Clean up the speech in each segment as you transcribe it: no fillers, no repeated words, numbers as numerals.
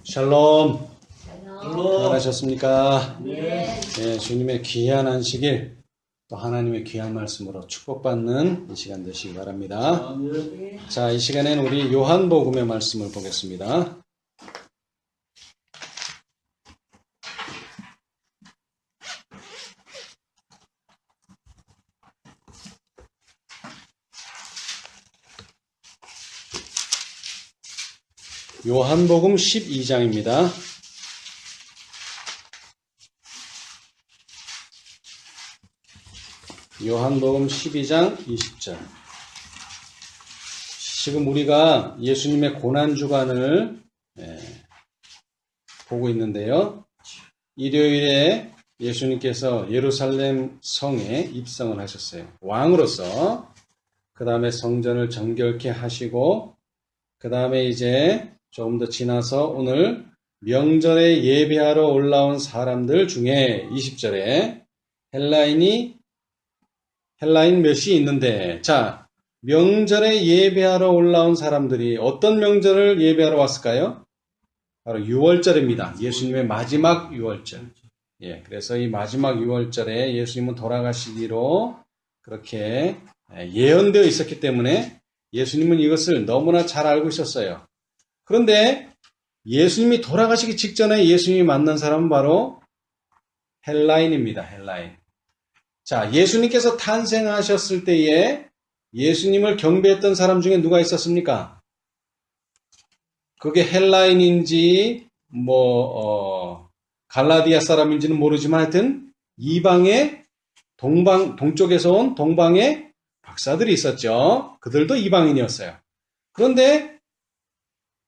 샬롬. 샬롬. 안녕하셨습니까? 네. 네, 주님의 귀한 안식일, 또 하나님의 귀한 말씀으로 축복받는 이 시간 되시기 바랍니다. 자, 이 시간에는 우리 요한복음의 말씀을 보겠습니다. 요한복음 12장입니다. 요한복음 12장 20절. 지금 우리가 예수님의 고난주간을 보고 있는데요. 일요일에 예수님께서 예루살렘 성에 입성을 하셨어요. 왕으로서. 그 다음에 성전을 정결케 하시고, 그 다음에 이제 조금 더 지나서 오늘 명절에 예배하러 올라온 사람들 중에 20절에 헬라인 몇이 있는데, 자, 명절에 예배하러 올라온 사람들이 어떤 명절을 예배하러 왔을까요? 바로 유월절입니다. 예수님의 마지막 유월절. 예, 그래서 이 마지막 유월절에 예수님은 돌아가시기로 그렇게 예언되어 있었기 때문에 예수님은 이것을 너무나 잘 알고 있었어요. 그런데 예수님이 돌아가시기 직전에 예수님이 만난 사람은 바로 헬라인입니다. 헬라인. 자, 예수님께서 탄생하셨을 때에 예수님을 경배했던 사람 중에 누가 있었습니까? 그게 헬라인인지 갈라디아 사람인지는 모르지만 하여튼 이방의 동쪽에서 온 동방의 박사들이 있었죠. 그들도 이방인이었어요. 그런데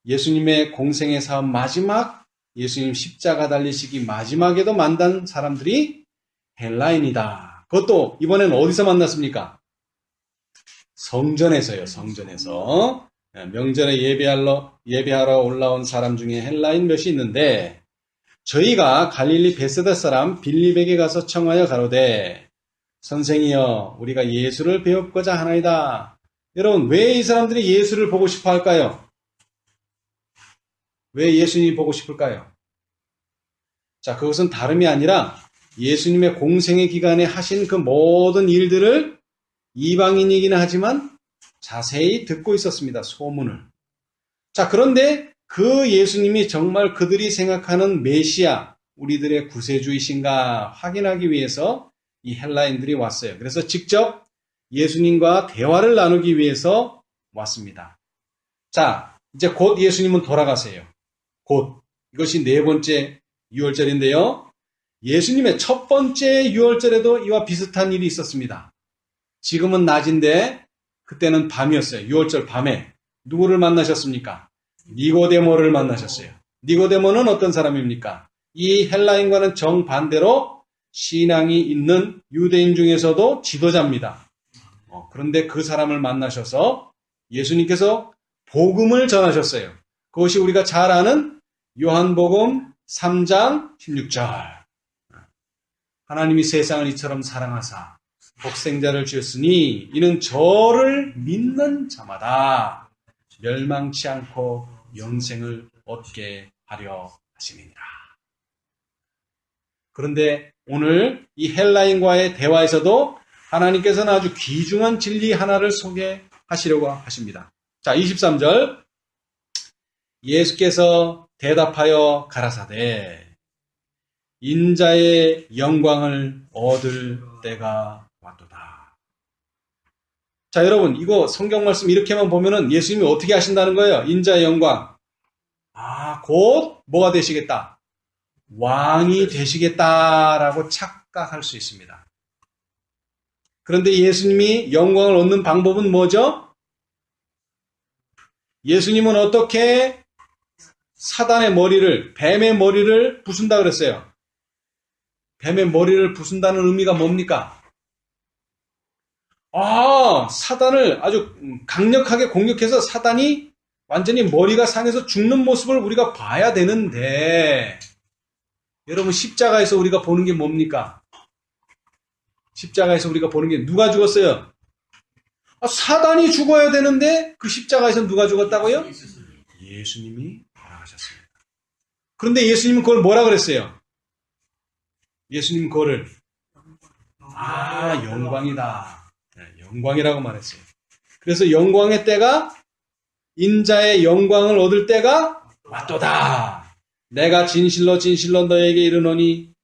예수님의 공생의 사업 마지막, 예수님 십자가 달리시기 마지막에도 만난 사람들이 헬라인이다. 그것도 이번에는 어디서 만났습니까? 성전에서요. 성전에서. 명절에 예배하러 올라온 사람 중에 헬라인 몇이 있는데, 저희가 갈릴리 베세다 사람 빌립에게 가서 청하여 가로되, 선생이여, 우리가 예수를 배웁고자 하나이다. 여러분, 왜 이 사람들이 예수를 보고 싶어 할까요? 왜 예수님이 보고 싶을까요? 자, 그것은 다름이 아니라 예수님의 공생의 기간에 하신 그 모든 일들을 이방인이긴 하지만 자세히 듣고 있었습니다. 소문을. 자, 그런데 그 예수님이 정말 그들이 생각하는 메시아, 우리들의 구세주이신가 확인하기 위해서 이 헬라인들이 왔어요. 그래서 직접 예수님과 대화를 나누기 위해서 왔습니다. 자, 이제 곧 예수님은 돌아가세요. 곧. 이것이 네 번째 유월절인데요. 예수님의 첫 번째 유월절에도 이와 비슷한 일이 있었습니다. 지금은 낮인데 그때는 밤이었어요. 유월절 밤에. 누구를 만나셨습니까? 니고데모를 만나셨어요. 니고데모는 어떤 사람입니까? 이 헬라인과는 정반대로 신앙이 있는 유대인 중에서도 지도자입니다. 그런데 그 사람을 만나셔서 예수님께서 복음을 전하셨어요. 그것이 우리가 잘 아는 요한복음 3장 16절. 하나님이 세상을 이처럼 사랑하사 독생자를 주셨으니 이는 저를 믿는 자마다 멸망치 않고 영생을 얻게 하려 하심이니라. 그런데 오늘 이 헬라인과의 대화에서도 하나님께서는 아주 귀중한 진리 하나를 소개하시려고 하십니다. 자, 23절. 예수께서 대답하여 가라사대 인자의 영광을 얻을 때가 왔도다. 자, 여러분, 이거 성경 말씀 이렇게만 보면은 예수님이 어떻게 하신다는 거예요? 인자의 영광. 곧 뭐가 되시겠다? 왕이 되시겠다라고 착각할 수 있습니다. 그런데 예수님이 영광을 얻는 방법은 뭐죠? 예수님은 어떻게 사단의 머리를, 뱀의 머리를 부순다 그랬어요? 뱀의 머리를 부순다는 의미가 뭡니까? 사단을 아주 강력하게 공격해서 사단이 완전히 머리가 상해서 죽는 모습을 우리가 봐야 되는데, 여러분, 십자가에서 우리가 보는 게 뭡니까? 십자가에서 우리가 보는 게 누가 죽었어요? 사단이 죽어야 되는데 그 십자가에서 누가 죽었다고요? 예수님이 돌아가셨습니다. 그런데 예수님은 그걸 뭐라 그랬어요? 예수님은 그거를 영광이다. 네, 영광이라고 말했어요. 그래서 영광의 때가 인자의 영광을 얻을 때가 왔도다. 내가 진실로 진실로 너에게 이르노니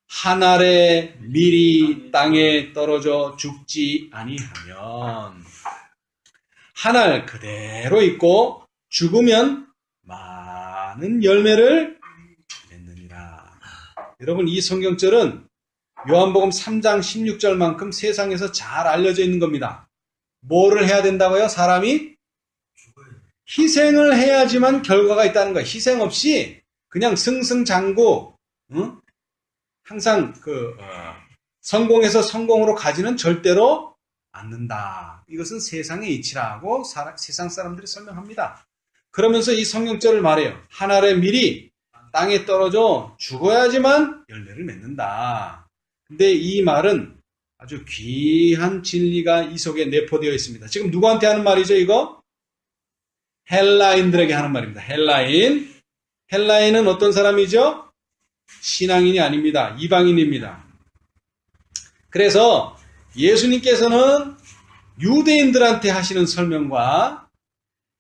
한 알의 밀이 땅에 떨어져 죽지 아니하면 한 알 그대로 있고 죽으면 많은 열매를 맺느니라. 여러분, 이 성경절은 요한복음 3장 16절만큼 세상에서 잘 알려져 있는 겁니다. 뭐를 해야 된다고요? 사람이 희생을 해야지만 결과가 있다는 거예요. 희생 없이 그냥 승승장구, 항상 성공에서 성공으로 가지는 절대로 않는다. 이것은 세상의 이치라고 세상 사람들이 설명합니다. 그러면서 이 성경절을 말해요. 한 알의 밀이 땅에 떨어져 죽어야지만 열매를 맺는다. 근데 이 말은 아주 귀한 진리가 이 속에 내포되어 있습니다. 지금 누구한테 하는 말이죠, 이거? 헬라인들에게 하는 말입니다. 헬라인은 어떤 사람이죠? 신앙인이 아닙니다. 이방인입니다. 그래서 예수님께서는 유대인들한테 하시는 설명과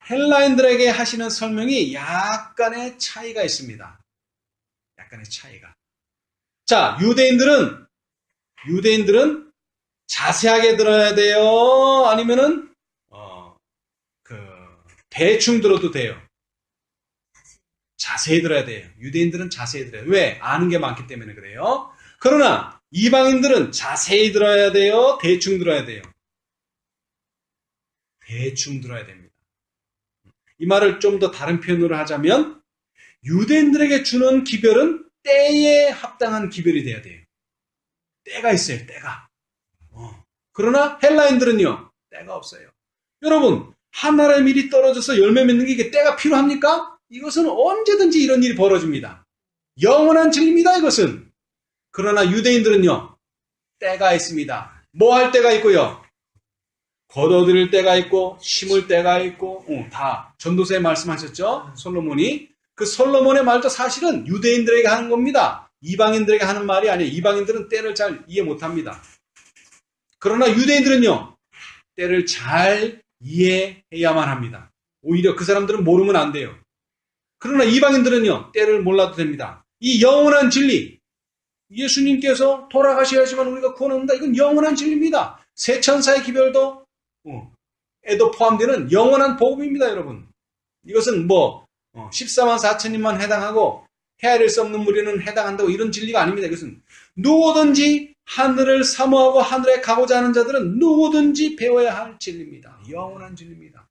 헬라인들에게 하시는 설명이 약간의 차이가 있습니다. 약간의 차이가. 자, 유대인들은 자세하게 들어야 돼요? 아니면은 대충 들어도 돼요? 자세히 들어야 돼요. 유대인들은 자세히 들어야 돼요. 왜? 아는 게 많기 때문에 그래요. 그러나 이방인들은 자세히 들어야 돼요? 대충 들어야 돼요? 대충 들어야 됩니다. 이 말을 좀 더 다른 표현으로 하자면 유대인들에게 주는 기별은 때에 합당한 기별이 돼야 돼요. 때가 있어요. 때가. 그러나 헬라인들은요. 때가 없어요. 여러분, 한 알의 밀이 떨어져서 열매 맺는 게 이게 때가 필요합니까? 이것은 언제든지 이런 일이 벌어집니다. 영원한 진리입니다. 이것은. 그러나 유대인들은요. 때가 있습니다. 뭐 할 때가 있고요. 거둬들일 때가 있고 심을 때가 있고 다 전도서에 말씀하셨죠. 솔로몬이. 그 솔로몬의 말도 사실은 유대인들에게 하는 겁니다. 이방인들에게 하는 말이 아니에요. 이방인들은 때를 잘 이해 못합니다. 그러나 유대인들은요. 때를 잘 이해해야만 합니다. 오히려 그 사람들은 모르면 안 돼요. 그러나 이방인들은요. 때를 몰라도 됩니다. 이 영원한 진리. 예수님께서 돌아가셔야지만 우리가 구원합니다. 이건 영원한 진리입니다. 새 천사의 기별도 에도 포함되는 영원한 복음입니다. 여러분. 이것은 14만 4천님만 해당하고 헤아릴 수 없는 무리는 해당한다고 이런 진리가 아닙니다. 이것은 누구든지 하늘을 사모하고 하늘에 가고자 하는 자들은 누구든지 배워야 할 진리입니다. 영원한 진리입니다.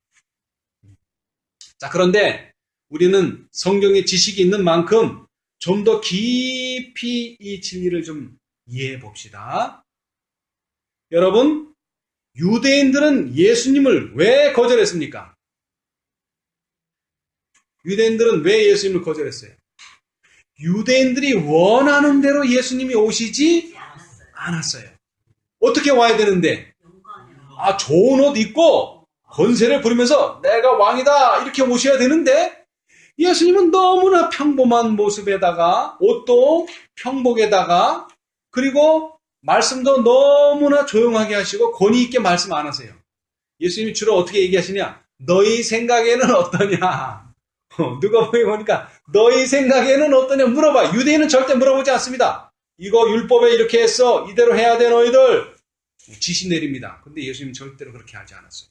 자, 그런데 우리는 성경의 지식이 있는 만큼 좀 더 깊이 이 진리를 좀 이해해 봅시다. 여러분, 유대인들은 예수님을 왜 거절했습니까? 유대인들은 왜 예수님을 거절했어요? 유대인들이 원하는 대로 예수님이 오시지 않았어요. 어떻게 와야 되는데? 좋은 옷 입고 권세를 부리면서 내가 왕이다 이렇게 오셔야 되는데 예수님은 너무나 평범한 모습에다가 옷도 평복에다가 그리고 말씀도 너무나 조용하게 하시고 권위 있게 말씀 안 하세요. 예수님이 주로 어떻게 얘기하시냐? 너희 생각에는 어떠냐? 누가 보니까 너희 생각에는 어떠냐 물어봐. 유대인은 절대 물어보지 않습니다. 이거 율법에 이렇게 했어. 이대로 해야 돼 너희들. 지시 내립니다. 근데 예수님은 절대로 그렇게 하지 않았어요.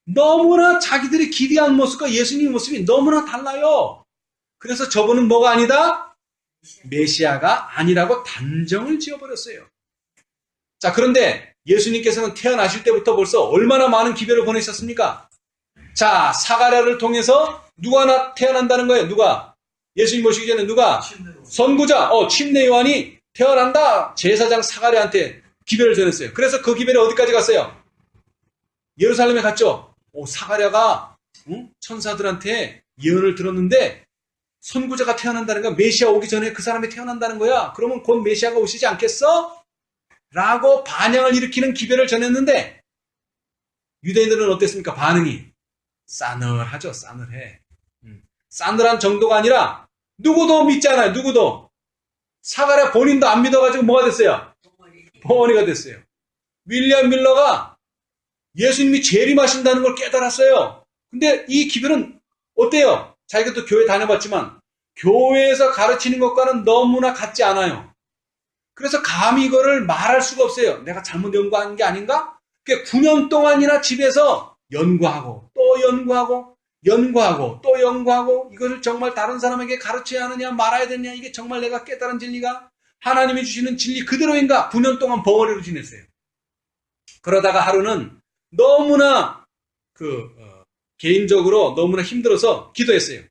너무나 자기들이 기대한 모습과 예수님의 모습이 너무나 달라요. 그래서 저분은 뭐가 아니다? 메시아가 아니라고 단정을 지어버렸어요. 자, 그런데 예수님께서는 태어나실 때부터 벌써 얼마나 많은 기별을 보내셨습니까? 자, 사가랴를 통해서 누가 태어난다는 거예요? 누가? 예수님 모시기 전에 누가? 선구자, 침례 요한이 태어난다. 제사장 사가랴한테 기별을 전했어요. 그래서 그 기별이 어디까지 갔어요? 예루살렘에 갔죠. 사가랴가 천사들한테 예언을 들었는데 선구자가 태어난다는 거야. 메시아 오기 전에 그 사람이 태어난다는 거야. 그러면 곧 메시아가 오시지 않겠어? 라고 반향을 일으키는 기별을 전했는데 유대인들은 어땠습니까? 반응이 싸늘하죠. 싸늘해. 싸늘한 정도가 아니라 누구도 믿지 않아요. 누구도. 사가랴 본인도 안 믿어가지고 뭐가 됐어요? 벙어리가 됐어요. 윌리엄 밀러가 예수님이 재림하신다는 걸 깨달았어요. 근데 이 기별은 어때요? 자기가 또 교회 다녀봤지만 교회에서 가르치는 것과는 너무나 같지 않아요. 그래서 감히 이거를 말할 수가 없어요. 내가 잘못 연구한 게 아닌가? 9년 동안이나 집에서 연구하고 또 연구하고 연구하고 또 연구하고 이것을 정말 다른 사람에게 가르쳐야 하느냐 말아야 되느냐 이게 정말 내가 깨달은 진리가 하나님이 주시는 진리 그대로인가? 9년 동안 벙어리로 지냈어요. 그러다가 하루는 너무나 개인적으로 너무나 힘들어서 기도했어요.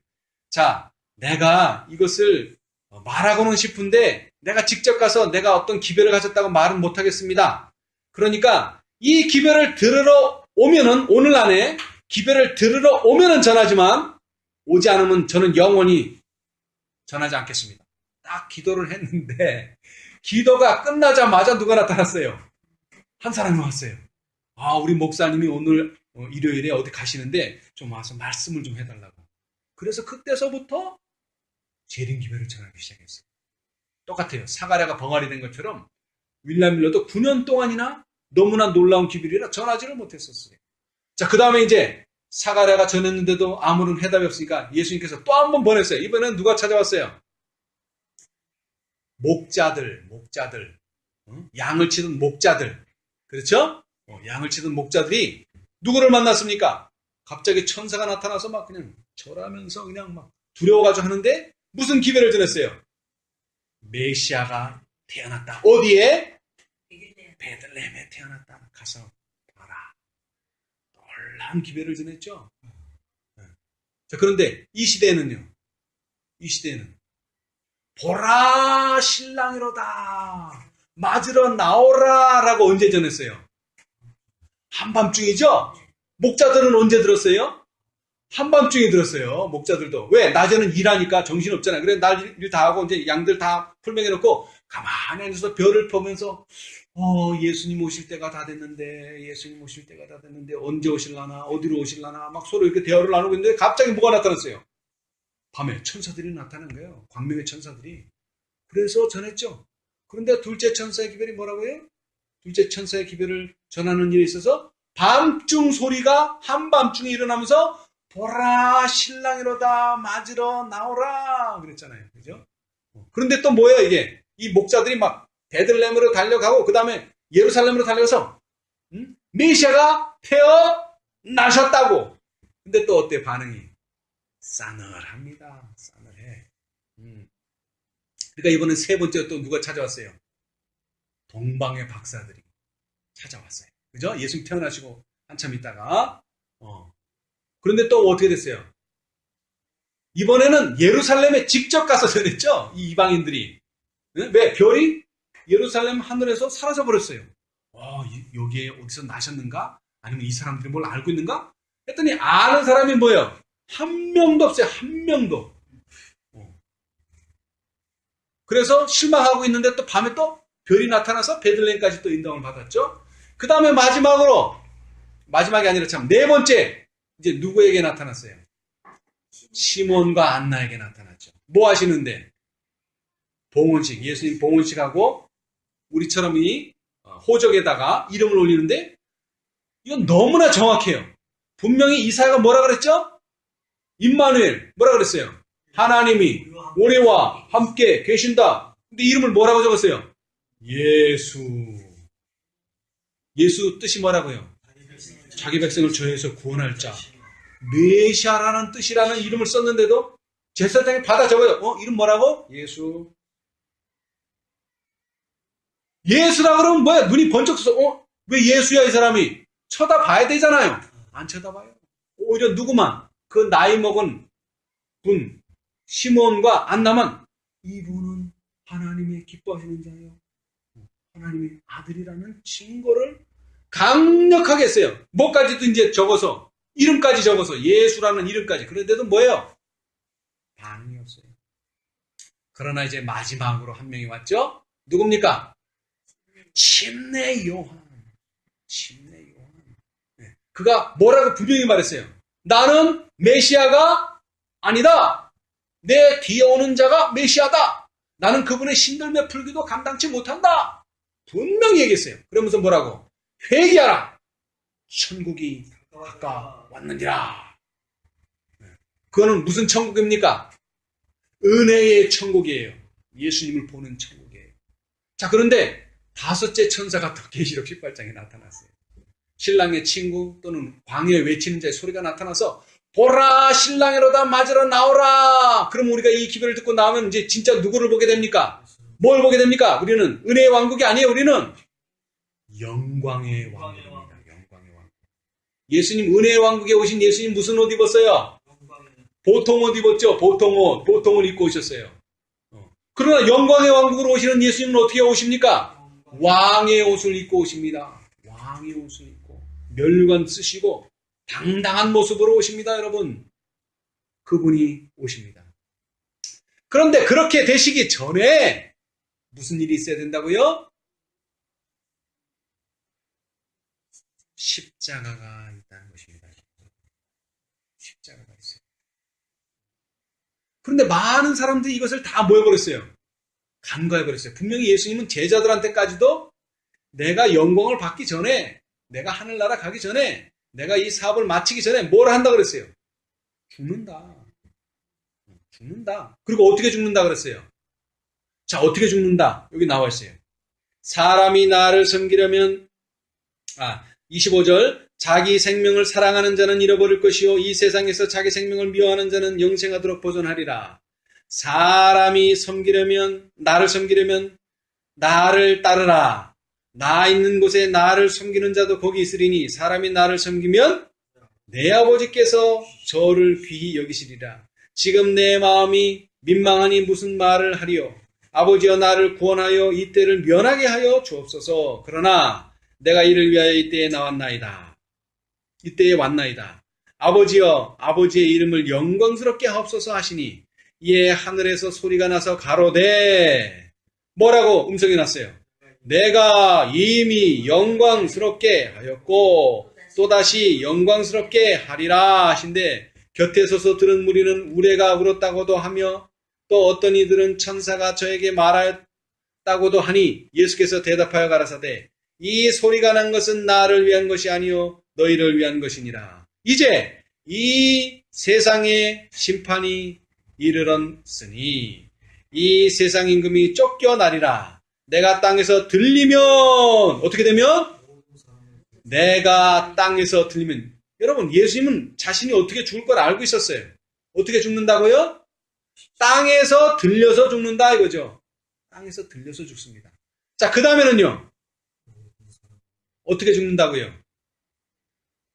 자, 내가 이것을 말하고는 싶은데 내가 직접 가서 내가 어떤 기별을 가졌다고 말은 못하겠습니다. 그러니까 이 기별을 들으러 오면은 오늘 안에 기별을 들으러 오면은 전하지만 오지 않으면 저는 영원히 전하지 않겠습니다. 딱 기도를 했는데 기도가 끝나자마자 누가 나타났어요. 한 사람이 왔어요. 아, 우리 목사님이 오늘 일요일에 어디 가시는데 좀 와서 말씀을 좀 해달라고. 그래서 그때서부터 재림 기별을 전하기 시작했어요. 똑같아요. 사가랴가 벙어리 된 것처럼 윌리엄 밀러도 9년 동안이나 너무나 놀라운 기별이라 전하지를 못했었어요. 자, 그 다음에 이제 사가랴가 전했는데도 아무런 해답이 없으니까 예수님께서 또 한 번 보냈어요. 이번에는 누가 찾아왔어요? 목자들, 양을 치던 목자들. 그렇죠? 양을 치던 목자들이 누구를 만났습니까? 갑자기 천사가 나타나서 막 그냥 절하면서 그냥 막 두려워가지고 하는데 무슨 기별을 전했어요? 메시아가 태어났다. 어디에? 베들레헴에 태어났다. 가서 봐라. 놀라운 기별을 전했죠. 자, 그런데 이 시대에는요. 이 시대에는 보라 신랑이로다. 맞으러 나오라 라고 언제 전했어요? 한밤중이죠? 목자들은 언제 들었어요? 한밤중에 들었어요. 목자들도. 왜? 낮에는 일하니까 정신없잖아요. 그래 날 일 다 하고 이제 양들 다 풀맹해놓고 가만히 앉아서 별을 보면서 예수님 오실 때가 다 됐는데 예수님 오실 때가 다 됐는데 언제 오실라나 어디로 오실라나 막 서로 이렇게 대화를 나누고 있는데 갑자기 뭐가 나타났어요? 밤에 천사들이 나타난 거예요. 광명의 천사들이. 그래서 전했죠. 그런데 둘째 천사의 기별이 뭐라고요? 둘째 천사의 기별을 전하는 일에 있어서 밤중 소리가 한밤중에 일어나면서 보라 신랑이로다 맞으러 나오라 그랬잖아요. 그죠? 그런데 또 뭐예요 이게? 이 목자들이 막 베들레헴으로 달려가고 그 다음에 예루살렘으로 달려가서 메시아가 태어나셨다고. 근데 또 어때 반응이? 싸늘합니다. 싸늘해. 그러니까 이번엔 세 번째 또 누가 찾아왔어요? 동방의 박사들이 찾아왔어요. 그죠? 예수님 태어나시고 한참 있다가 그런데 또 어떻게 됐어요? 이번에는 예루살렘에 직접 가서 전했죠. 이 이방인들이. 왜? 별이 예루살렘 하늘에서 사라져 버렸어요. 여기에 어디서 나셨는가? 아니면 이 사람들이 뭘 알고 있는가? 했더니 아는 사람이 뭐예요? 한 명도 없어요. 한 명도. 그래서 실망하고 있는데 또 밤에 또 별이 나타나서 베들레헴까지 또 인도함을 받았죠. 그 다음에 마지막이 아니라 참 네 번째 이제 누구에게 나타났어요? 시몬과 안나에게 나타났죠. 뭐 하시는데? 봉헌식, 예수님 봉헌식하고 우리처럼 이 호적에다가 이름을 올리는데 이건 너무나 정확해요. 분명히 이사야가 뭐라 그랬죠? 임마누엘 뭐라 그랬어요? 하나님이 우리와 함께 계신다. 근데 이름을 뭐라고 적었어요? 예수. 예수 뜻이 뭐라고요? 자기 백성을 저에서 구원할 자. 메시아라는 뜻이라는 이름을 썼는데도 제사장이 받아 적어요. 이름 뭐라고? 예수. 예수라 그러면 뭐야? 눈이 번쩍 써서 왜 예수야 이 사람이? 쳐다봐야 되잖아요. 안 쳐다봐요. 오히려 누구만? 그 나이 먹은 분 시몬과 안나만 이분은 하나님의 기뻐하시는 자예요. 하나님의 아들이라는 증거를 강력하게 했어요. 뭐까지도 이제 적어서 이름까지 적어서 예수라는 이름까지. 그런데도 뭐예요? 반응이 없어요. 그러나 이제 마지막으로 한 명이 왔죠? 누굽니까? 침례 요한. 침례 요한. 네. 그가 뭐라고 분명히 말했어요? 나는 메시아가 아니다. 내 뒤에 오는 자가 메시아다. 나는 그분의 신들매 풀기도 감당치 못한다. 분명히 얘기했어요. 그러면서 뭐라고? 회개하라. 천국이 가까웠느니라. 그거는 무슨 천국입니까? 은혜의 천국이에요. 예수님을 보는 천국이에요. 자, 그런데 다섯째 천사가 또 계시록 18장에 나타났어요. 신랑의 친구 또는 광야에 외치는 자의 소리가 나타나서 보라 신랑이로다 맞으러 나오라. 그럼 우리가 이 기별을 듣고 나오면 이제 진짜 누구를 보게 됩니까? 뭘 보게 됩니까? 우리는 은혜의 왕국이 아니에요. 우리는 영광의 왕국입니다. 영광의 왕국. 예수님 은혜의 왕국에 오신 예수님 무슨 옷 입었어요? 보통 옷 입었죠. 보통 옷. 보통을 입고 오셨어요. 그러나 영광의 왕국으로 오시는 예수님은 어떻게 오십니까? 왕의 옷을 입고 오십니다. 왕의 옷을 입고 면류관 쓰시고 당당한 모습으로 오십니다. 여러분. 그분이 오십니다. 그런데 그렇게 되시기 전에 무슨 일이 있어야 된다고요? 십자가가 있다는 것입니다. 십자가가 있어요. 그런데 많은 사람들이 이것을 다 모여버렸어요. 간과해버렸어요. 분명히 예수님은 제자들한테까지도 내가 영광을 받기 전에, 내가 하늘나라 가기 전에, 내가 이 사업을 마치기 전에 뭘 한다 그랬어요? 죽는다. 죽는다. 그리고 어떻게 죽는다 그랬어요? 자, 어떻게 죽는다? 여기 나와 있어요. 사람이 나를 섬기려면 25절 자기 생명을 사랑하는 자는 잃어버릴 것이요 이 세상에서 자기 생명을 미워하는 자는 영생하도록 보존하리라. 사람이 섬기려면 나를 섬기려면 나를 따르라. 나 있는 곳에 나를 섬기는 자도 거기 있으리니 사람이 나를 섬기면 내 아버지께서 저를 귀히 여기시리라. 지금 내 마음이 민망하니 무슨 말을 하리요. 아버지여 나를 구원하여 이 때를 면하게 하여 주옵소서. 그러나 내가 이를 위하여 이때에 나왔나이다. 이때에 왔나이다. 아버지여 아버지의 이름을 영광스럽게 하옵소서 하시니 이에 하늘에서 소리가 나서 가로되 뭐라고 음성이 났어요? 내가 이미 영광스럽게 하였고 또다시 영광스럽게 하리라 하신데 곁에 서서 들은 무리는 우레가 울었다고도 하며 또 어떤 이들은 천사가 저에게 말했다고도 하니 예수께서 대답하여 가라사대 이 소리가 난 것은 나를 위한 것이 아니요 너희를 위한 것이니라. 이제 이 세상의 심판이 이르렀으니 이 세상 임금이 쫓겨나리라. 내가 땅에서 들리면 어떻게 되면? 내가 땅에서 들리면 여러분 예수님은 자신이 어떻게 죽을 걸 알고 있었어요. 어떻게 죽는다고요? 땅에서 들려서 죽는다 이거죠. 땅에서 들려서 죽습니다. 자, 그 다음에는요. 어떻게 죽는다고요?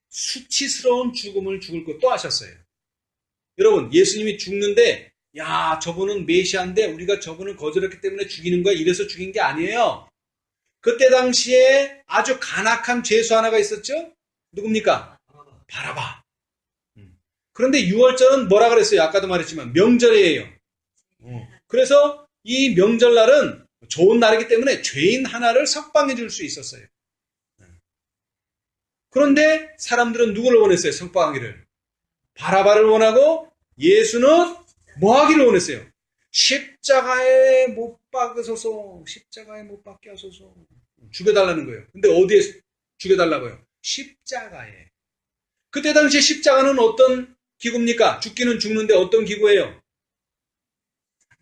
수치스러운 죽음을 죽을 것도 아셨어요. 여러분 예수님이 죽는데 야 저분은 메시아인데 우리가 저분을 거절했기 때문에 죽이는 거야 이래서 죽인 게 아니에요. 그때 당시에 아주 간악한 죄수 하나가 있었죠. 누굽니까? 바라바. 그런데 6월절은 뭐라 그랬어요? 아까도 말했지만 명절이에요. 그래서 이 명절날은 좋은 날이기 때문에 죄인 하나를 석방해 줄 수 있었어요. 그런데 사람들은 누구를 원했어요? 석방하기를. 바라바를 원하고 예수는 뭐 하기를 원했어요? 십자가에 못 박으소서. 십자가에 못 박게 하소서. 죽여달라는 거예요. 근데 어디에 죽여달라고요? 십자가에. 그때 당시에 십자가는 어떤 기구입니까? 죽기는 죽는데 어떤 기구예요?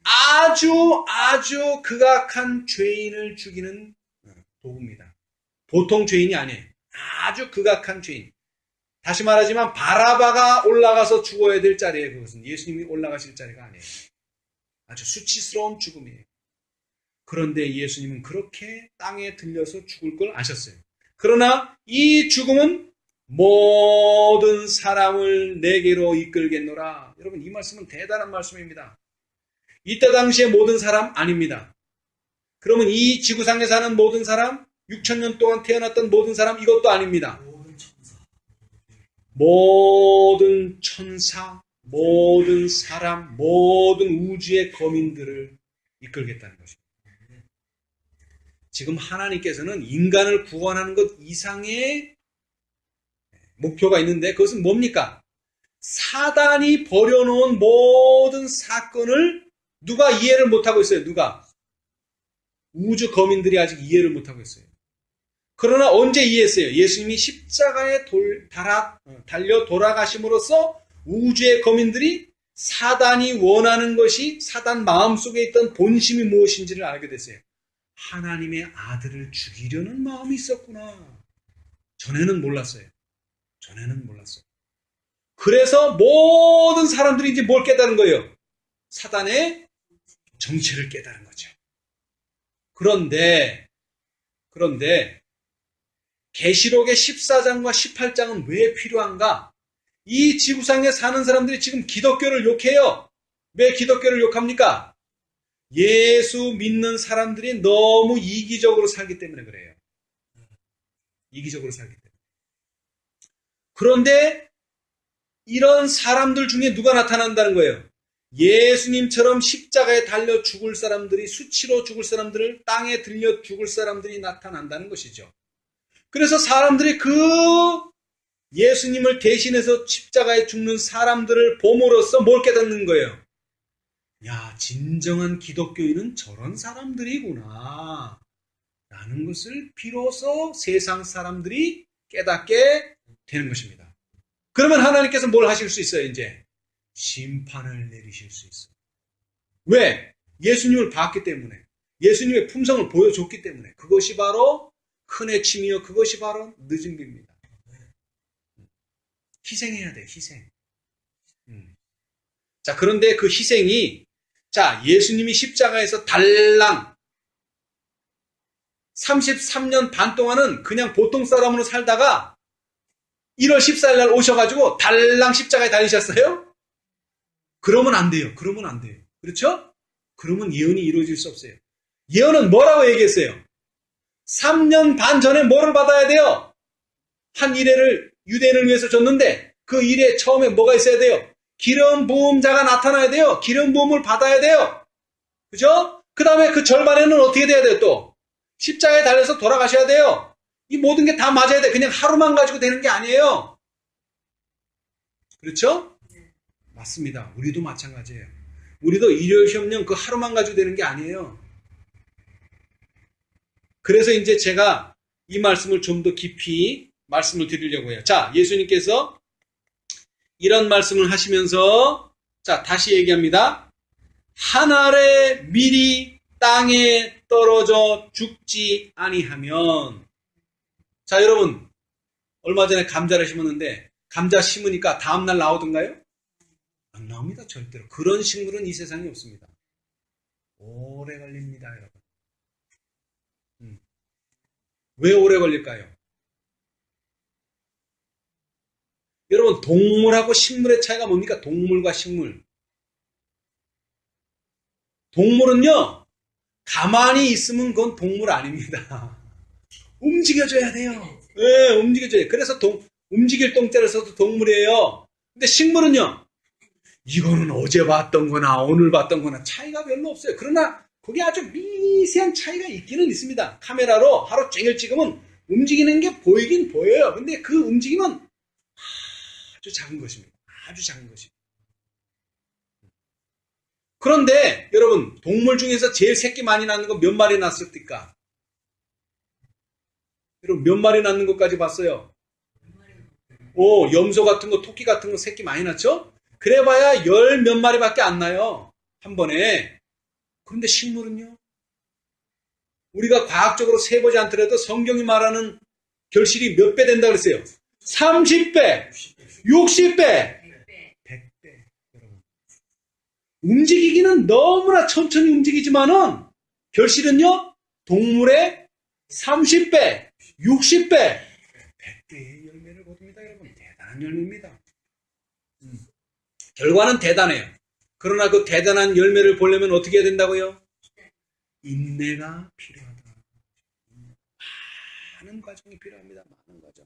아주 극악한 죄인을 죽이는 도구입니다. 보통 죄인이 아니에요. 아주 극악한 죄인. 다시 말하지만 바라바가 올라가서 죽어야 될 자리예요. 그것은 예수님이 올라가실 자리가 아니에요. 아주 수치스러운 죽음이에요. 그런데 예수님은 그렇게 땅에 들려서 죽을 걸 아셨어요. 그러나 이 죽음은 모든 사람을 내게로 이끌겠노라. 여러분 이 말씀은 대단한 말씀입니다. 이때 당시에 모든 사람 아닙니다. 그러면 이 지구상에 사는 모든 사람, 6,000년 동안 태어났던 모든 사람 이것도 아닙니다. 모든 천사, 모든 사람, 모든 우주의 거민들을 이끌겠다는 것입니다. 지금 하나님께서는 인간을 구원하는 것 이상의 목표가 있는데 그것은 뭡니까? 사단이 벌여놓은 모든 사건을 누가 이해를 못하고 있어요? 누가? 우주 거민들이 아직 이해를 못하고 있어요. 그러나 언제 이해했어요? 예수님이 십자가에 달려 돌아가심으로써 우주의 거민들이 사단이 원하는 것이 사단 마음속에 있던 본심이 무엇인지를 알게 됐어요. 하나님의 아들을 죽이려는 마음이 있었구나. 전에는 몰랐어요. 그래서 모든 사람들이 이제 뭘 깨달은 거예요? 사단의 정체를 깨달은 거죠. 그런데 계시록의 14장과 18장은 왜 필요한가? 이 지구상에 사는 사람들이 지금 기독교를 욕해요. 왜 기독교를 욕합니까? 예수 믿는 사람들이 너무 이기적으로 살기 때문에 그래요. 이기적으로 살기 때문에. 그런데 이런 사람들 중에 누가 나타난다는 거예요? 예수님처럼 십자가에 달려 죽을 사람들이, 수치로 죽을 사람들을, 땅에 들려 죽을 사람들이 나타난다는 것이죠. 그래서 사람들이 그 예수님을 대신해서 십자가에 죽는 사람들을 봄으로써 뭘 깨닫는 거예요? 야, 진정한 기독교인은 저런 사람들이구나 라는 것을 비로소 세상 사람들이 깨닫게 되는 것입니다. 그러면 하나님께서 뭘 하실 수 있어요? 이제 심판을 내리실 수 있어요. 왜? 예수님을 봤기 때문에, 예수님의 품성을 보여줬기 때문에. 그것이 바로 큰 해침이요, 그것이 바로 늦은 비입니다. 희생해야 돼, 희생. 자, 그런데 그 희생이, 자, 예수님이 십자가에서 달랑 33년 반 동안은 그냥 보통 사람으로 살다가 1월 14일 날 오셔가지고 달랑 십자가에 달리셨어요? 그러면 안 돼요. 그렇죠? 그러면 예언이 이루어질 수 없어요. 예언은 뭐라고 얘기했어요? 3년 반 전에 뭐를 받아야 돼요? 한 이레를 유대인을 위해서 줬는데 그 이레 처음에 뭐가 있어야 돼요? 기름 부음 자가 나타나야 돼요. 기름 부음을 받아야 돼요. 그죠? 그 다음에 그 절반에는 어떻게 돼야 돼요? 또 십자가에 달려서 돌아가셔야 돼요. 이 모든 게 다 맞아야 돼. 그냥 하루만 가지고 되는 게 아니에요. 그렇죠? 맞습니다. 우리도 마찬가지예요. 우리도 일요일 시험령 그 하루만 가지고 되는 게 아니에요. 그래서 이제 제가 이 말씀을 좀 더 깊이 말씀을 드리려고 해요. 자, 예수님께서 이런 말씀을 하시면서, 자, 다시 얘기합니다. 한 알의 밀이 땅에 떨어져 죽지 아니하면. 자, 여러분, 얼마 전에 감자를 심었는데 감자 심으니까 다음날 나오던가요? 안 나옵니다, 절대로. 그런 식물은 이 세상에 없습니다. 오래 걸립니다, 여러분. 왜 오래 걸릴까요? 여러분, 동물하고 식물의 차이가 뭡니까? 동물과 식물. 동물은요, 가만히 있으면 그건 동물 아닙니다. 움직여줘야 돼요. 네, 움직여줘야 돼요. 그래서 움직일 동자를 써도 동물이에요. 근데 식물은요, 이거는 어제 봤던 거나 오늘 봤던 거나 차이가 별로 없어요. 그러나 그게 아주 미세한 차이가 있기는 있습니다. 카메라로 하루 종일 찍으면 움직이는 게 보이긴 보여요. 근데 그 움직임은 아주 작은 것입니다. 아주 작은 것입니다. 그런데 여러분, 동물 중에서 제일 새끼 많이 낳는 거 몇 마리 낳았을까? 여러분, 몇 마리 낳는 것까지 봤어요? 염소 같은 거, 토끼 같은 거 새끼 많이 낳죠? 그래봐야 10 몇 마리밖에 안 나요. 한 번에. 그런데 식물은요? 우리가 과학적으로 세보지 않더라도 성경이 말하는 결실이 몇 배 된다고 그랬어요? 30배, 60배, 100배. 여러분, 움직이기는 너무나 천천히 움직이지만은 결실은요? 동물의 30배, 60배, 100배의 열매를 거둡니다, 여러분. 대단한 열매입니다. 결과는 대단해요. 그러나 그 대단한 열매를 보려면 어떻게 해야 된다고요? 인내가 필요하다. 많은 과정이 필요합니다. 많은 과정.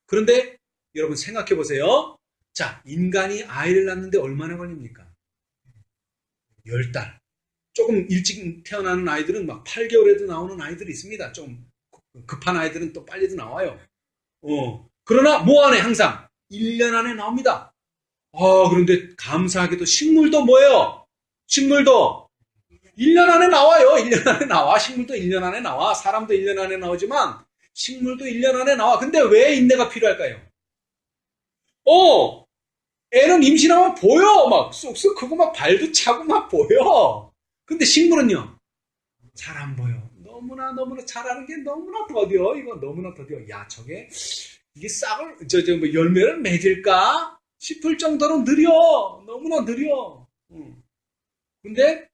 그런데 여러분 생각해 보세요. 자, 인간이 아이를 낳는데 얼마나 걸립니까? 10달. 조금 일찍 태어나는 아이들은 막 8개월에도 나오는 아이들이 있습니다. 좀 급한 아이들은 또 빨리도 나와요. 그러나 뭐 안에 항상 1년 안에 나옵니다. 그런데 감사하게도 식물도 뭐예요? 식물도 1년 안에 나와요. 1년 안에 나와. 식물도 1년 안에 나와. 사람도 1년 안에 나오지만 식물도 1년 안에 나와. 근데 왜 인내가 필요할까요? 애는 임신하면 보여. 막 쑥쑥 크고 막 발도 차고 막 보여. 근데 식물은요? 잘 안 보여. 너무나 자라는 게 너무나 더뎌. 이거 너무나 더뎌. 야, 이게 뭐 열매를 맺을까 싶을 정도로 느려. 너무나 느려. 근데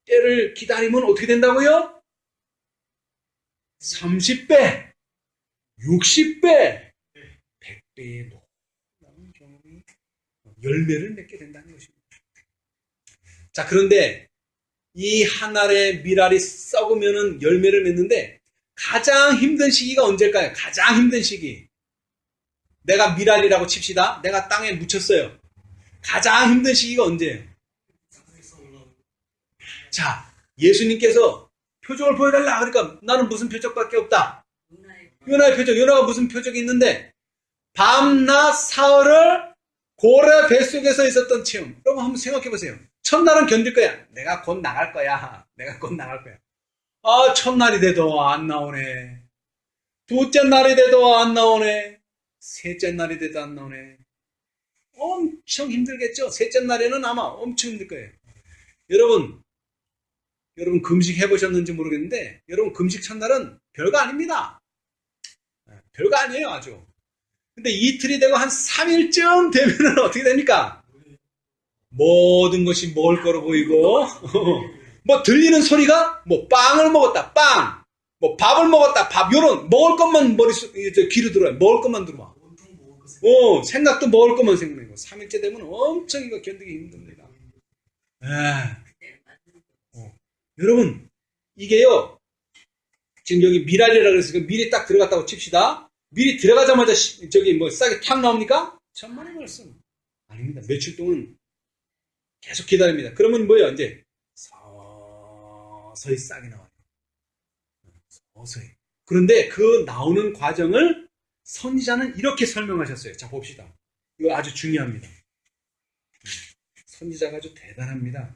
때를 기다리면 어떻게 된다고요? 30배, 60배, 100배의 놀라운 경험이 열매를 맺게 된다는 것입니다. 자, 그런데 이 한 알의 밀알이 썩으면은 열매를 맺는데 가장 힘든 시기가 언제일까요? 가장 힘든 시기. 내가 밀알이라고 칩시다. 내가 땅에 묻혔어요. 가장 힘든 시기가 언제예요? 자, 예수님께서 표적을 보여달라. 그러니까 나는 무슨 표적밖에 없다. 요나의 표적. 요나가 무슨 표적이 있는데 밤낮 사흘을 고래 뱃속에서 있었던 체험. 여러분 한번 생각해 보세요. 첫날은 견딜 거야. 내가 곧 나갈 거야. 내가 곧 나갈 거야. 첫날이 돼도 안 나오네. 둘째 날이 돼도 안 나오네. 셋째 날이 돼도 안 나오네. 엄청 힘들겠죠? 셋째 날에는 아마 엄청 힘들 거예요. 여러분 금식 해보셨는지 모르겠는데 여러분 금식 첫날은 별거 아닙니다. 별거 아니에요 아주. 근데 이틀이 되고 한 3일쯤 되면은 어떻게 됩니까? 모든 것이 먹을 거로 보이고 뭐 들리는 소리가 뭐 빵을 먹었다 빵 뭐 밥을 먹었다 밥 요런 먹을 것만 귀로 들어와요. 먹을 것만 들어와. 생각도 먹을 것만 생각나고 3일째 되면 엄청 이거 견디기 힘듭니다. 여러분 이게요 지금 여기 밀알이라고 해서 밀이 딱 들어갔다고 칩시다. 밀이 들어가자마자 싹이 탁 나옵니까? 천만의 말씀 아닙니다. 며칠 동안 계속 기다립니다. 그러면 뭐예요? 이제 서서히 싹이 나와요. 서서히. 그런데 그 나오는 과정을 선지자는 이렇게 설명하셨어요. 자 봅시다. 이거 아주 중요합니다. 선지자가 아주 대단합니다.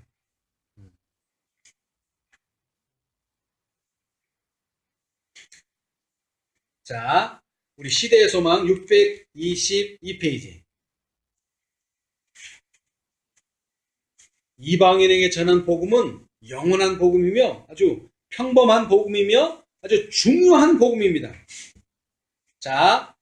자, 우리 시대의 소망 622페이지. 이방인에게 전한 복음은 영원한 복음이며 아주 평범한 복음이며 아주 중요한 복음입니다. 자,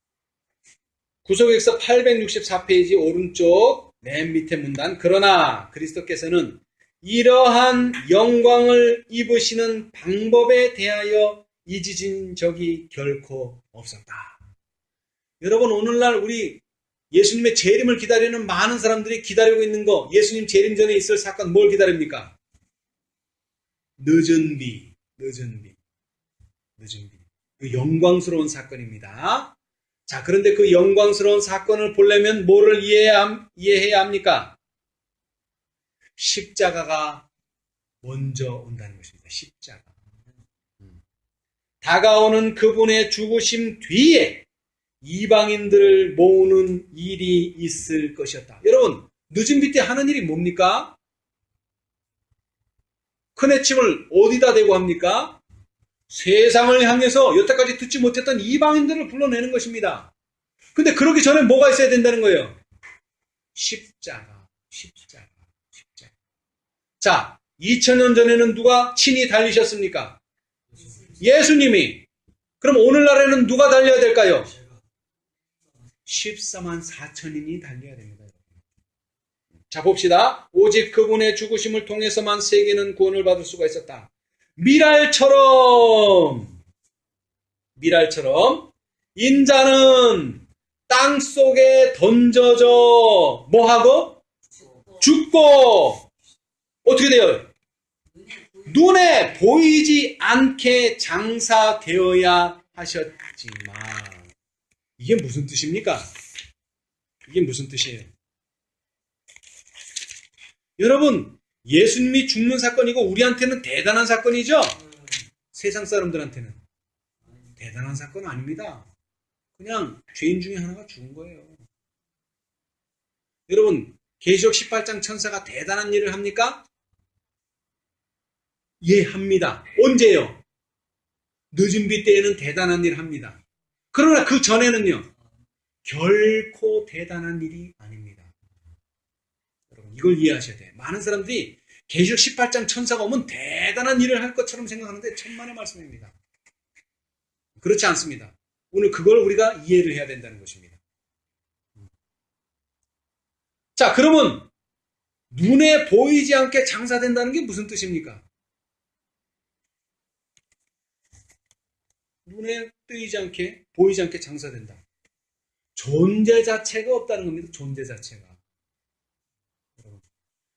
구속역서 864페이지 오른쪽 맨 밑에 문단. 그러나 그리스도께서는 이러한 영광을 입으시는 방법에 대하여 잊으신 적이 결코 없었다. 여러분 오늘날 우리 예수님의 재림을 기다리는 많은 사람들이 기다리고 있는 거 예수님 재림 전에 있을 사건 뭘 기다립니까? 늦은 비. 그 영광스러운 사건입니다. 자, 그런데 그 영광스러운 사건을 보려면 뭐를 이해해야 합니까? 십자가가 먼저 온다는 것입니다. 십자가. 다가오는 그분의 죽으심 뒤에 이방인들을 모으는 일이 있을 것이었다. 여러분, 늦은 비 때 하는 일이 뭡니까? 큰 해침을 어디다 대고 합니까? 세상을 향해서 여태까지 듣지 못했던 이방인들을 불러내는 것입니다. 근데 그러기 전에 뭐가 있어야 된다는 거예요? 십자가. 자, 2000년 전에는 누가 친히 달리셨습니까? 예수님이. 그럼 오늘날에는 누가 달려야 될까요? 14만 4천인이 달려야 됩니다. 자, 봅시다. 오직 그분의 죽으심을 통해서만 세계는 구원을 받을 수가 있었다. 밀알처럼 인자는 땅 속에 던져져 뭐하고? 죽고 어떻게 돼요? 눈에 보이지 않게 장사되어야 하셨지만 이게 무슨 뜻입니까? 이게 무슨 뜻이에요? 여러분 예수님이 죽는 사건이고 우리한테는 대단한 사건이죠? 세상 사람들한테는 대단한 사건 아닙니다. 그냥 죄인 중에 하나가 죽은 거예요. 여러분, 계시록 18장 천사가 대단한 일을 합니까? 예, 합니다. 언제요? 늦은 비 때에는 대단한 일을 합니다. 그러나 그 전에는요, 결코 대단한 일이 아닙니다. 여러분, 이걸 이해하셔야 돼요. 많은 사람들이 계시록 18장 천사가 오면 대단한 일을 할 것처럼 생각하는데 천만의 말씀입니다. 그렇지 않습니다. 오늘 그걸 우리가 이해를 해야 된다는 것입니다. 자, 그러면 눈에 보이지 않게 장사된다는 게 무슨 뜻입니까? 눈에 뜨이지 않게, 보이지 않게 장사된다. 존재 자체가 없다는 겁니다. 존재 자체가.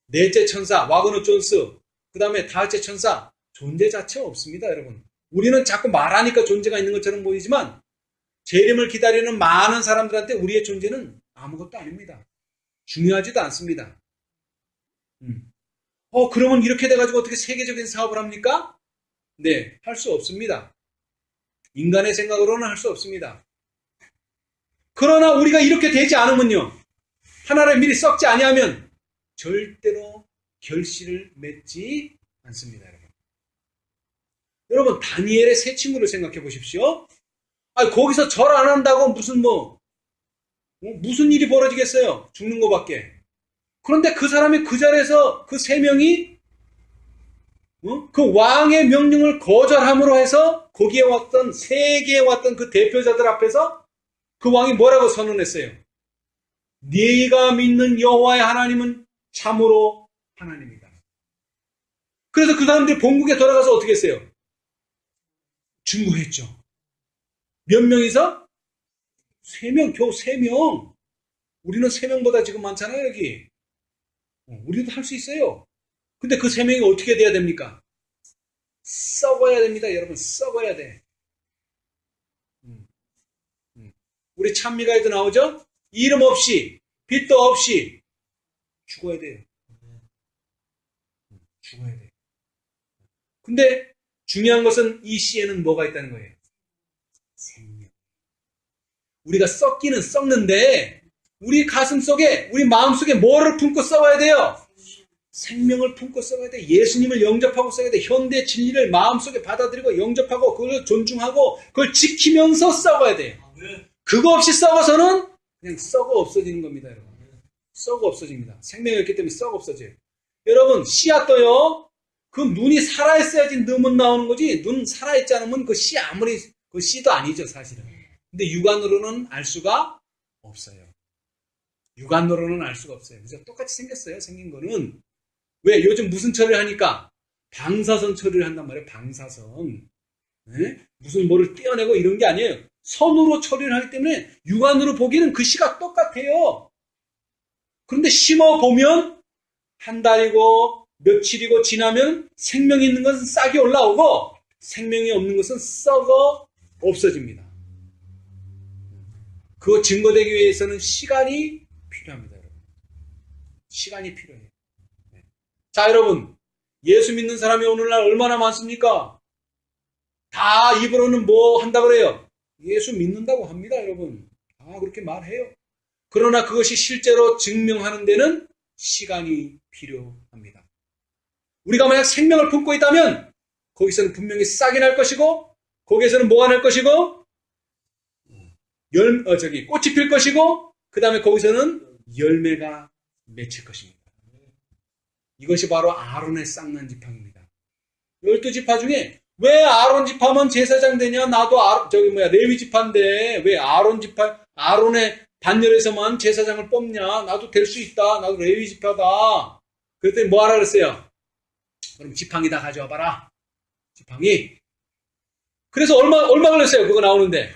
넷째 천사, 와그너 존스, 그 다음에 다섯째 천사, 존재 자체가 없습니다, 여러분. 우리는 자꾸 말하니까 존재가 있는 것처럼 보이지만 재림을 기다리는 많은 사람들한테 우리의 존재는 아무것도 아닙니다. 중요하지도 않습니다. 그러면 이렇게 돼가지고 어떻게 세계적인 사업을 합니까? 네, 할 수 없습니다. 인간의 생각으로는 할 수 없습니다. 그러나 우리가 이렇게 되지 않으면요, 하나를 미리 썩지 아니하면 절대로 결실을 맺지 않습니다, 여러분. 여러분, 다니엘의 세 친구를 생각해 보십시오. 거기서 절 안 한다고 무슨 일이 벌어지겠어요? 죽는 것밖에. 그런데 그 사람이 그 자리에서 그 세 명이 그 왕의 명령을 거절함으로 해서 거기에 왔던 세계에 왔던 그 대표자들 앞에서 그 왕이 뭐라고 선언했어요? 네가 믿는 여호와의 하나님은 참으로 하나님이다. 그래서 그 사람들이 본국에 돌아가서 어떻게 했어요? 증거했죠. 몇 명이서? 3명, 겨우 3명. 우리는 3명보다 지금 많잖아요, 여기. 우리도 할 수 있어요. 근데 그 3명이 어떻게 돼야 됩니까? 썩어야 됩니다, 여러분. 썩어야 돼. 우리 찬미가에도 나오죠? 이름 없이, 빛도 없이 죽어야 돼요. 죽어야 돼요. 근데 중요한 것은 이 씨에는 뭐가 있다는 거예요? 생명. 우리가 썩기는 썩는데 우리 가슴 속에, 우리 마음 속에 뭐를 품고 썩어야 돼요? 생명을 품고 썩어야 돼. 예수님을 영접하고 썩어야 돼. 현대 진리를 마음속에 받아들이고 영접하고 그걸 존중하고 그걸 지키면서 썩어야 돼요. 그거 없이 썩어서는 그냥 썩어 없어지는 겁니다, 여러분. 썩어 없어집니다. 생명이 있기 때문에 썩어 없어져요. 여러분, 씨앗도요, 그 눈이 살아있어야지 늠은 나오는 거지, 눈 살아있지 않으면 그 씨 아무리, 그 씨도 아니죠, 사실은. 근데 육안으로는 알 수가 없어요. 육안으로는 알 수가 없어요. 그래서 똑같이 생겼어요, 생긴 거는. 왜? 요즘 무슨 처리를 하니까? 방사선 처리를 한단 말이에요, 방사선. 네? 무슨 뭐를 떼어내고 이런 게 아니에요. 선으로 처리를 하기 때문에 육안으로 보기에는 그 씨가 똑같아요. 그런데 심어보면 한 달이고 며칠이고 지나면 생명이 있는 것은 싹이 올라오고 생명이 없는 것은 썩어 없어집니다. 그거 증거되기 위해서는 시간이 필요합니다, 여러분. 시간이 필요해요. 자, 여러분, 예수 믿는 사람이 오늘날 얼마나 많습니까? 다 입으로는 뭐 한다 그래요? 예수 믿는다고 합니다, 여러분. 다 그렇게 말해요. 그러나 그것이 실제로 증명하는 데는 시간이 필요합니다. 우리가 만약 생명을 품고 있다면 거기서는 분명히 싹이 날 것이고 거기에서는 뭐가 날 것이고 꽃이 필 것이고 그 다음에 거기서는 열매가 맺힐 것입니다. 이것이 바로 아론의 쌍난 지팡입니다. 12지파 중에 왜 아론 지파만 제사장 되냐? 나도 레위 지파인데 왜 아론의 반열에서만 제사장을 뽑냐? 나도 될 수 있다. 나도 레위 지파다. 그랬더니 뭐 하라 그랬어요? 그럼 지팡이 다 가져와 봐라. 지팡이. 그래서 얼마 걸렸어요? 그거 나오는데.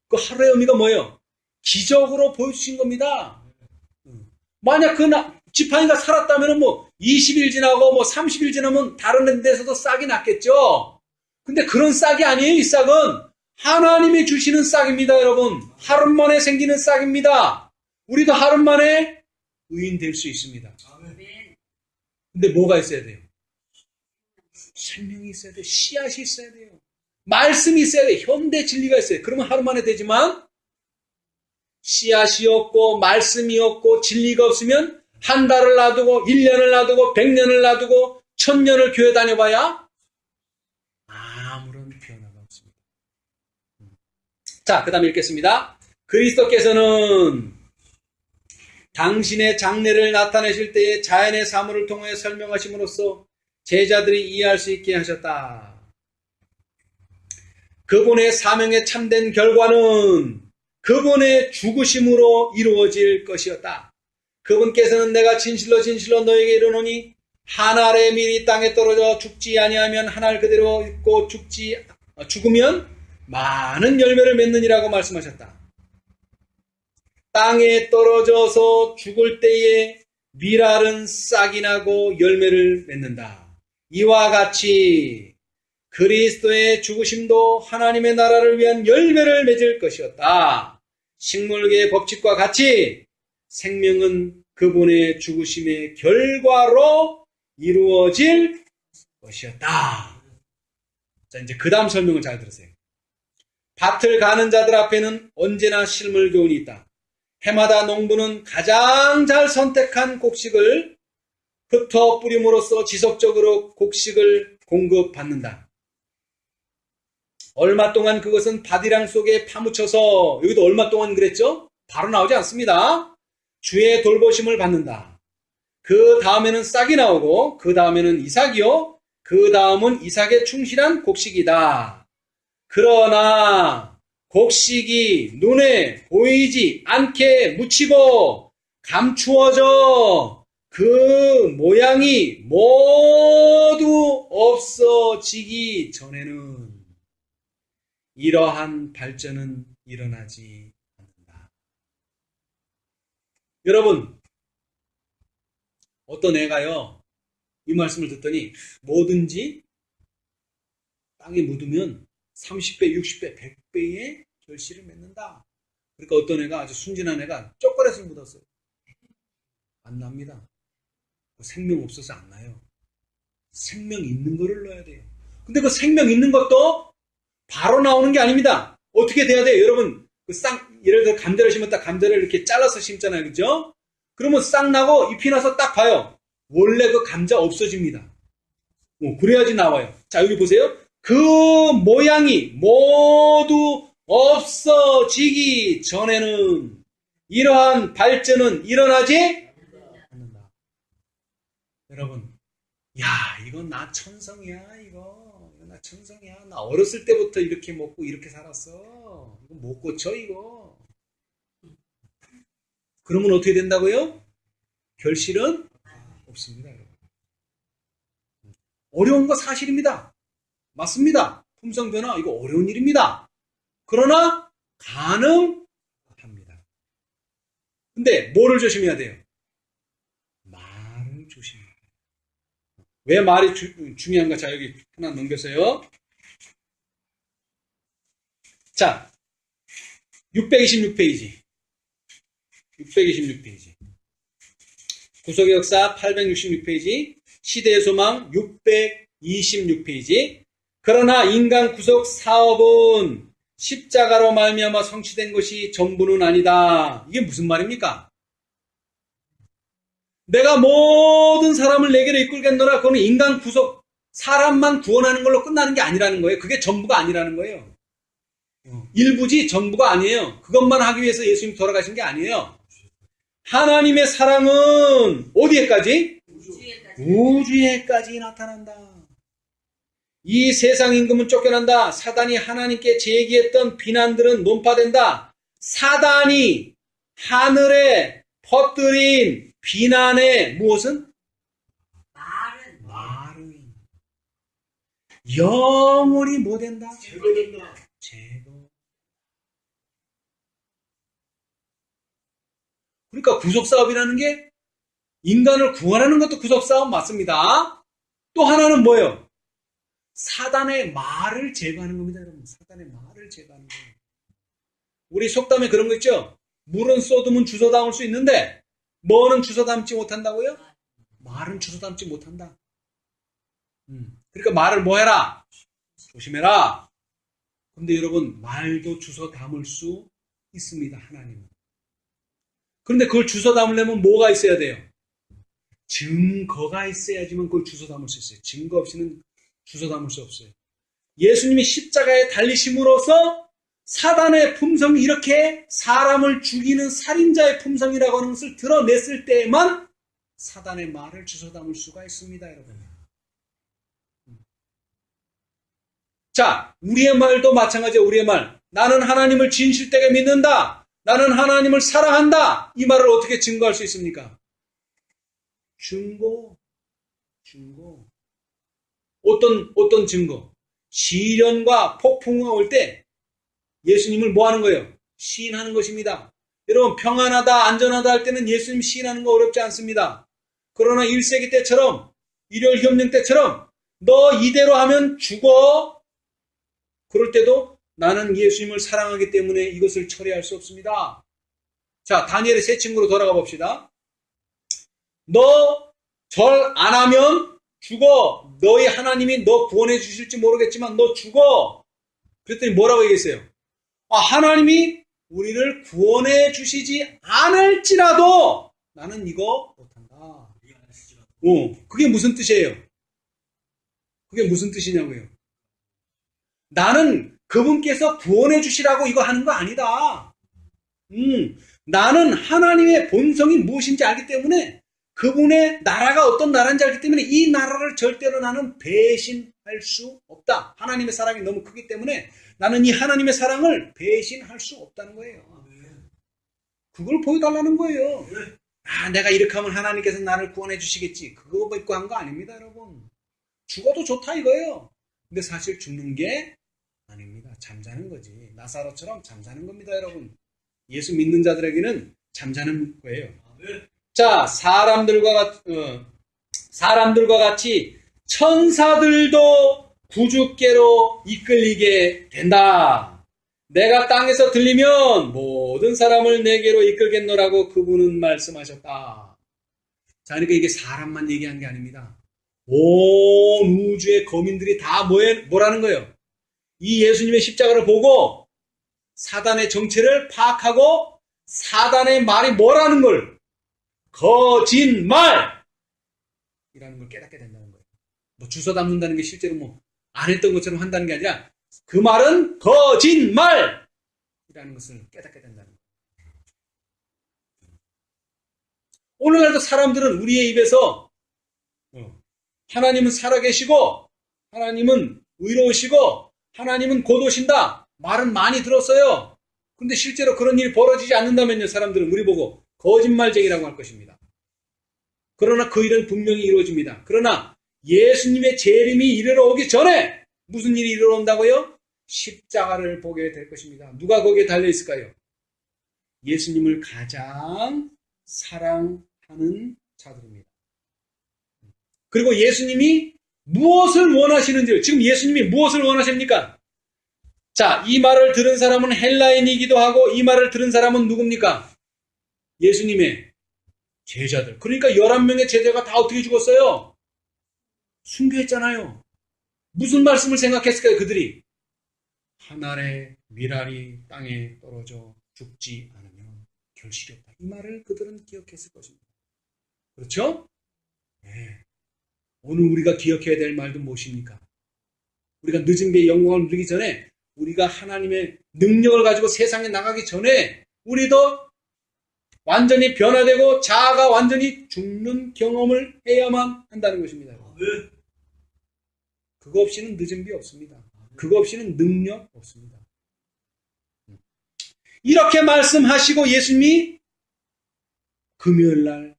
그 하루의 의미가 뭐예요? 기적으로 보여주신 겁니다. 만약 지팡이가 살았다면 20일 지나고 30일 지나면 다른 데서도 싹이 났겠죠. 근데 그런 싹이 아니에요. 이 싹은 하나님이 주시는 싹입니다, 여러분. 하루 만에 생기는 싹입니다. 우리도 하루 만에 의인 될 수 있습니다. 근데 뭐가 있어야 돼요? 생명이 있어야 돼요. 씨앗이 있어야 돼요. 말씀이 있어야 돼요. 현대 진리가 있어요. 그러면 하루 만에 되지만 씨앗이 없고 말씀이 없고 진리가 없으면 한 달을 놔두고 1년을 놔두고 100년을 놔두고 1000년을 교회 다녀봐야 아무런 변화가 없습니다. 자, 그 다음에 읽겠습니다. 그리스도께서는 당신의 장래를 나타내실 때에 자연의 사물을 통해 설명하심으로써 제자들이 이해할 수 있게 하셨다. 그분의 사명에 참된 결과는 그분의 죽으심으로 이루어질 것이었다. 그분께서는 내가 진실로 진실로 너에게 이르노니 한 알의 밀이 땅에 떨어져 죽지 아니하면 한 알 그대로 있고 죽으면 많은 열매를 맺느니라고 말씀하셨다. 땅에 떨어져서 죽을 때에 밀알은 싹이 나고 열매를 맺는다. 이와 같이 그리스도의 죽으심도 하나님의 나라를 위한 열매를 맺을 것이었다. 식물계의 법칙과 같이 생명은 그분의 죽으심의 결과로 이루어질 것이었다. 자, 이제 그 다음 설명을 잘 들으세요. 밭을 가는 자들 앞에는 언제나 실물 교훈이 있다. 해마다 농부는 가장 잘 선택한 곡식을 흩어 뿌림으로써 지속적으로 곡식을 공급받는다. 얼마 동안 그것은 밭이랑 속에 파묻혀서, 여기도 얼마 동안 그랬죠? 바로 나오지 않습니다. 주의 돌보심을 받는다. 그 다음에는 싹이 나오고, 그 다음에는 이삭이요, 그 다음은 이삭에 충실한 곡식이다. 그러나 곡식이 눈에 보이지 않게 묻히고 감추어져 그 모양이 모두 없어지기 전에는 이러한 발전은 일어나지 않는다. 여러분, 어떤 애가요, 이 말씀을 듣더니 뭐든지 땅에 묻으면 30배, 60배, 100배의 결실을 맺는다. 그러니까 어떤 애가, 아주 순진한 애가 초콜릿을 묻었어요. 안 납니다. 생명 없어서 안 나요. 생명 있는 거를 넣어야 돼요. 근데 그 생명 있는 것도 바로 나오는 게 아닙니다. 어떻게 돼야 돼요? 여러분, 예를 들어 감자를 심었다 감자를 이렇게 잘라서 심잖아요. 그죠? 그러면 싹 나고 잎이 나서 딱 봐요. 원래 그 감자 없어집니다. 그래야지 나와요. 자, 여기 보세요. 그 모양이 모두 없어지기 전에는 이러한 발전은 일어나지 않는다. 여러분, 야, 이건 나 천성이야, 이거 나 천성이야. 나 어렸을 때부터 이렇게 먹고 이렇게 살았어. 이거 못 고쳐, 이거. 그러면 어떻게 된다고요? 결실은 없습니다, 여러분. 어려운 거 사실입니다. 맞습니다. 품성 변화, 이거 어려운 일입니다. 그러나 가능합니다. 근데 뭐를 조심해야 돼요? 말을 조심해야 돼요. 왜 말이 중요한가? 자, 여기 하나 넘겼어요. 자, 626페이지. 626페이지. 구속의 역사 866페이지. 시대의 소망 626페이지. 그러나 인간 구속 사업은 십자가로 말미암아 성취된 것이 전부는 아니다. 이게 무슨 말입니까? 내가 모든 사람을 내게로 이끌겠노라. 그거는 인간 구속, 사람만 구원하는 걸로 끝나는 게 아니라는 거예요. 그게 전부가 아니라는 거예요. 일부지 전부가 아니에요. 그것만 하기 위해서 예수님이 돌아가신 게 아니에요. 하나님의 사랑은 어디에까지? 우주에까지 나타난다. 이 세상 임금은 쫓겨난다. 사단이 하나님께 제기했던 비난들은 논파된다. 사단이 하늘에 퍼뜨린 비난의 무엇은? 말은 영원히 뭐 된다? 제거된다. 그러니까 구속사업이라는 게 인간을 구원하는 것도 구속사업 맞습니다. 또 하나는 뭐예요? 사단의 말을 제거하는 겁니다, 여러분. 사단의 말을 제거하는 거예요. 우리 속담에 그런 거 있죠? 물은 쏟으면 주워 담을 수 있는데 뭐는 주워 담지 못한다고요? 말은 주워 담지 못한다. 그러니까 말을 뭐 해라? 조심해라. 근데 여러분, 말도 주워 담을 수 있습니다, 하나님은. 그런데 그걸 주워 담으려면 뭐가 있어야 돼요? 증거가 있어야지만 그걸 주워 담을 수 있어요. 증거 없이는 주워 담을 수 없어요. 예수님이 십자가에 달리심으로써 사단의 품성이 이렇게 사람을 죽이는 살인자의 품성이라고 하는 것을 드러냈을 때에만 사단의 말을 주워 담을 수가 있습니다, 여러분. 자, 우리의 말도 마찬가지예요. 우리의 말. 나는 하나님을 진실되게 믿는다. 나는 하나님을 사랑한다. 이 말을 어떻게 증거할 수 있습니까? 증거. 어떤 증거? 시련과 폭풍우가 올 때 예수님을 뭐 하는 거예요? 시인하는 것입니다. 여러분, 평안하다, 안전하다 할 때는 예수님 시인하는 거 어렵지 않습니다. 그러나 1세기 때처럼, 일요일 협령 때처럼 너 이대로 하면 죽어. 그럴 때도 나는 예수님을 사랑하기 때문에 이것을 처리할 수 없습니다. 자, 다니엘의 세 친구로 돌아가 봅시다. 너 절 안 하면 죽어. 너희 하나님이 너 구원해 주실지 모르겠지만 너 죽어. 그랬더니 뭐라고 얘기했어요? 하나님이 우리를 구원해 주시지 않을지라도 나는 이거 못한다. 그게 무슨 뜻이에요? 그게 무슨 뜻이냐고요? 나는 그분께서 구원해 주시라고 이거 하는 거 아니다. 나는 하나님의 본성이 무엇인지 알기 때문에 그분의 나라가 어떤 나라인지 알기 때문에 이 나라를 절대로 나는 배신할 수 없다. 하나님의 사랑이 너무 크기 때문에 나는 이 하나님의 사랑을 배신할 수 없다는 거예요. 그걸 보여달라는 거예요. 내가 이렇게 하면 하나님께서 나를 구원해 주시겠지. 그거 믿고 한 거 아닙니다, 여러분. 죽어도 좋다 이거예요. 근데 사실 죽는 게 아닙니다. 잠자는 거지. 나사로처럼 잠자는 겁니다, 여러분. 예수 믿는 자들에게는 잠자는 거예요. 자, 사람들과 같이 천사들도 구주께로 이끌리게 된다. 내가 땅에서 들리면 모든 사람을 내게로 이끌겠노라고 그분은 말씀하셨다. 자, 그러니까 이게 사람만 얘기한 게 아닙니다. 온 우주의 거민들이 다 뭐라는 거예요? 이 예수님의 십자가를 보고 사단의 정체를 파악하고 사단의 말이 뭐라는 걸 거짓말이라는 걸 깨닫게 된다는 거예요. 뭐 주워 담는다는 게 실제로 안 했던 것처럼 한다는 게 아니라 그 말은 거짓말이라는 것을 깨닫게 된다는 거예요. 오늘날도 사람들은 우리의 입에서 하나님은 살아계시고 하나님은 의로우시고 하나님은 곧 오신다 말은 많이 들었어요. 근데 실제로 그런 일이 벌어지지 않는다면요, 사람들은 우리 보고 거짓말쟁이라고 할 것입니다. 그러나 그 일은 분명히 이루어집니다. 그러나 예수님의 재림이 이르러 오기 전에 무슨 일이 이르러 온다고요? 십자가를 보게 될 것입니다. 누가 거기에 달려있을까요? 예수님을 가장 사랑하는 자들입니다. 그리고 예수님이 무엇을 원하시는지, 지금 예수님이 무엇을 원하십니까? 자, 이 말을 들은 사람은 헬라인이기도 하고 이 말을 들은 사람은 누굽니까? 예수님의 제자들. 그러니까 11명의 제자가 다 어떻게 죽었어요? 순교했잖아요. 무슨 말씀을 생각했을까요, 그들이? 하늘의 미랄이 땅에 떨어져 죽지 않으면 결실이 없다. 이 말을 그들은 기억했을 것입니다. 그렇죠? 네. 오늘 우리가 기억해야 될 말도 무엇입니까? 우리가 늦은 배의 영광을 누리기 전에 우리가 하나님의 능력을 가지고 세상에 나가기 전에 우리도 완전히 변화되고 자아가 완전히 죽는 경험을 해야만 한다는 것입니다. 그거 없이는 늦은 배 없습니다. 그거 없이는 능력 없습니다. 이렇게 말씀하시고 예수님이 금요일날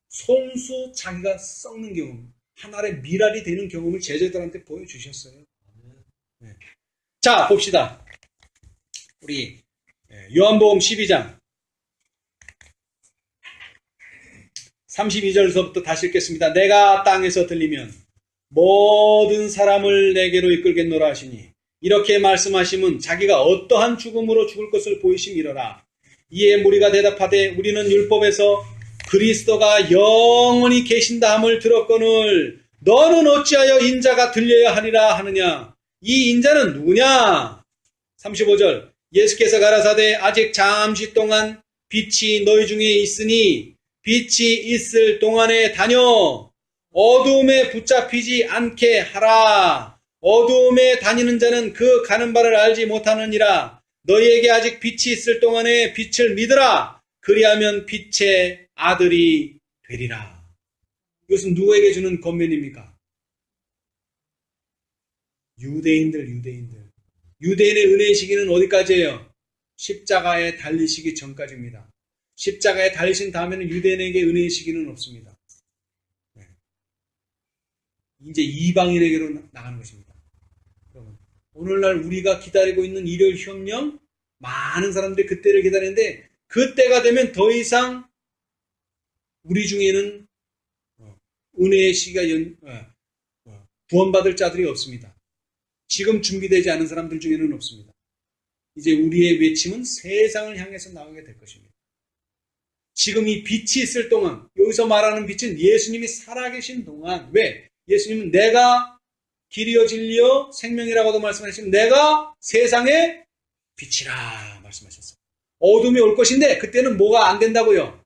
손수 자기가 썩는 경험, 하늘의 미랄이 되는 경험을 제자들한테 보여주셨어요. 네. 자, 봅시다. 우리 요한복음 12장 32절에서부터 다시 읽겠습니다. 내가 땅에서 들리면 모든 사람을 내게로 이끌겠노라 하시니 이렇게 말씀하심은 자기가 어떠한 죽음으로 죽을 것을 보이심이로라. 이에 무리가 대답하되 우리는 율법에서 그리스도가 영원히 계신다 함을 들었거늘 너는 어찌하여 인자가 들려야 하리라 하느냐. 이 인자는 누구냐? 35절 예수께서 가라사대 아직 잠시 동안 빛이 너희 중에 있으니 빛이 있을 동안에 다녀 어두움에 붙잡히지 않게 하라. 어두움에 다니는 자는 그 가는 바를 알지 못하느니라. 너희에게 아직 빛이 있을 동안에 빛을 믿으라. 그리하면 빛의 아들이 되리라. 이것은 누구에게 주는 권면입니까? 유대인들. 유대인의 은혜의 시기는 어디까지예요? 십자가에 달리시기 전까지입니다. 십자가에 달리신 다음에는 유대인에게 은혜의 시기는 없습니다. 이제 이방인에게로 나가는 것입니다. 여러분, 오늘날 우리가 기다리고 있는 일요일 혁명, 많은 사람들이 그때를 기다리는데 그때가 되면 더 이상 우리 중에는 은혜의 시기가 구원받을 자들이 없습니다. 지금 준비되지 않은 사람들 중에는 없습니다. 이제 우리의 외침은 세상을 향해서 나가게 될 것입니다. 지금 이 빛이 있을 동안, 여기서 말하는 빛은 예수님이 살아계신 동안, 왜? 예수님은 내가 길이요 진리요 생명이라고도 말씀하시면 내가 세상의 빛이라 말씀하셨어요. 어둠이 올 것인데 그때는 뭐가 안 된다고요?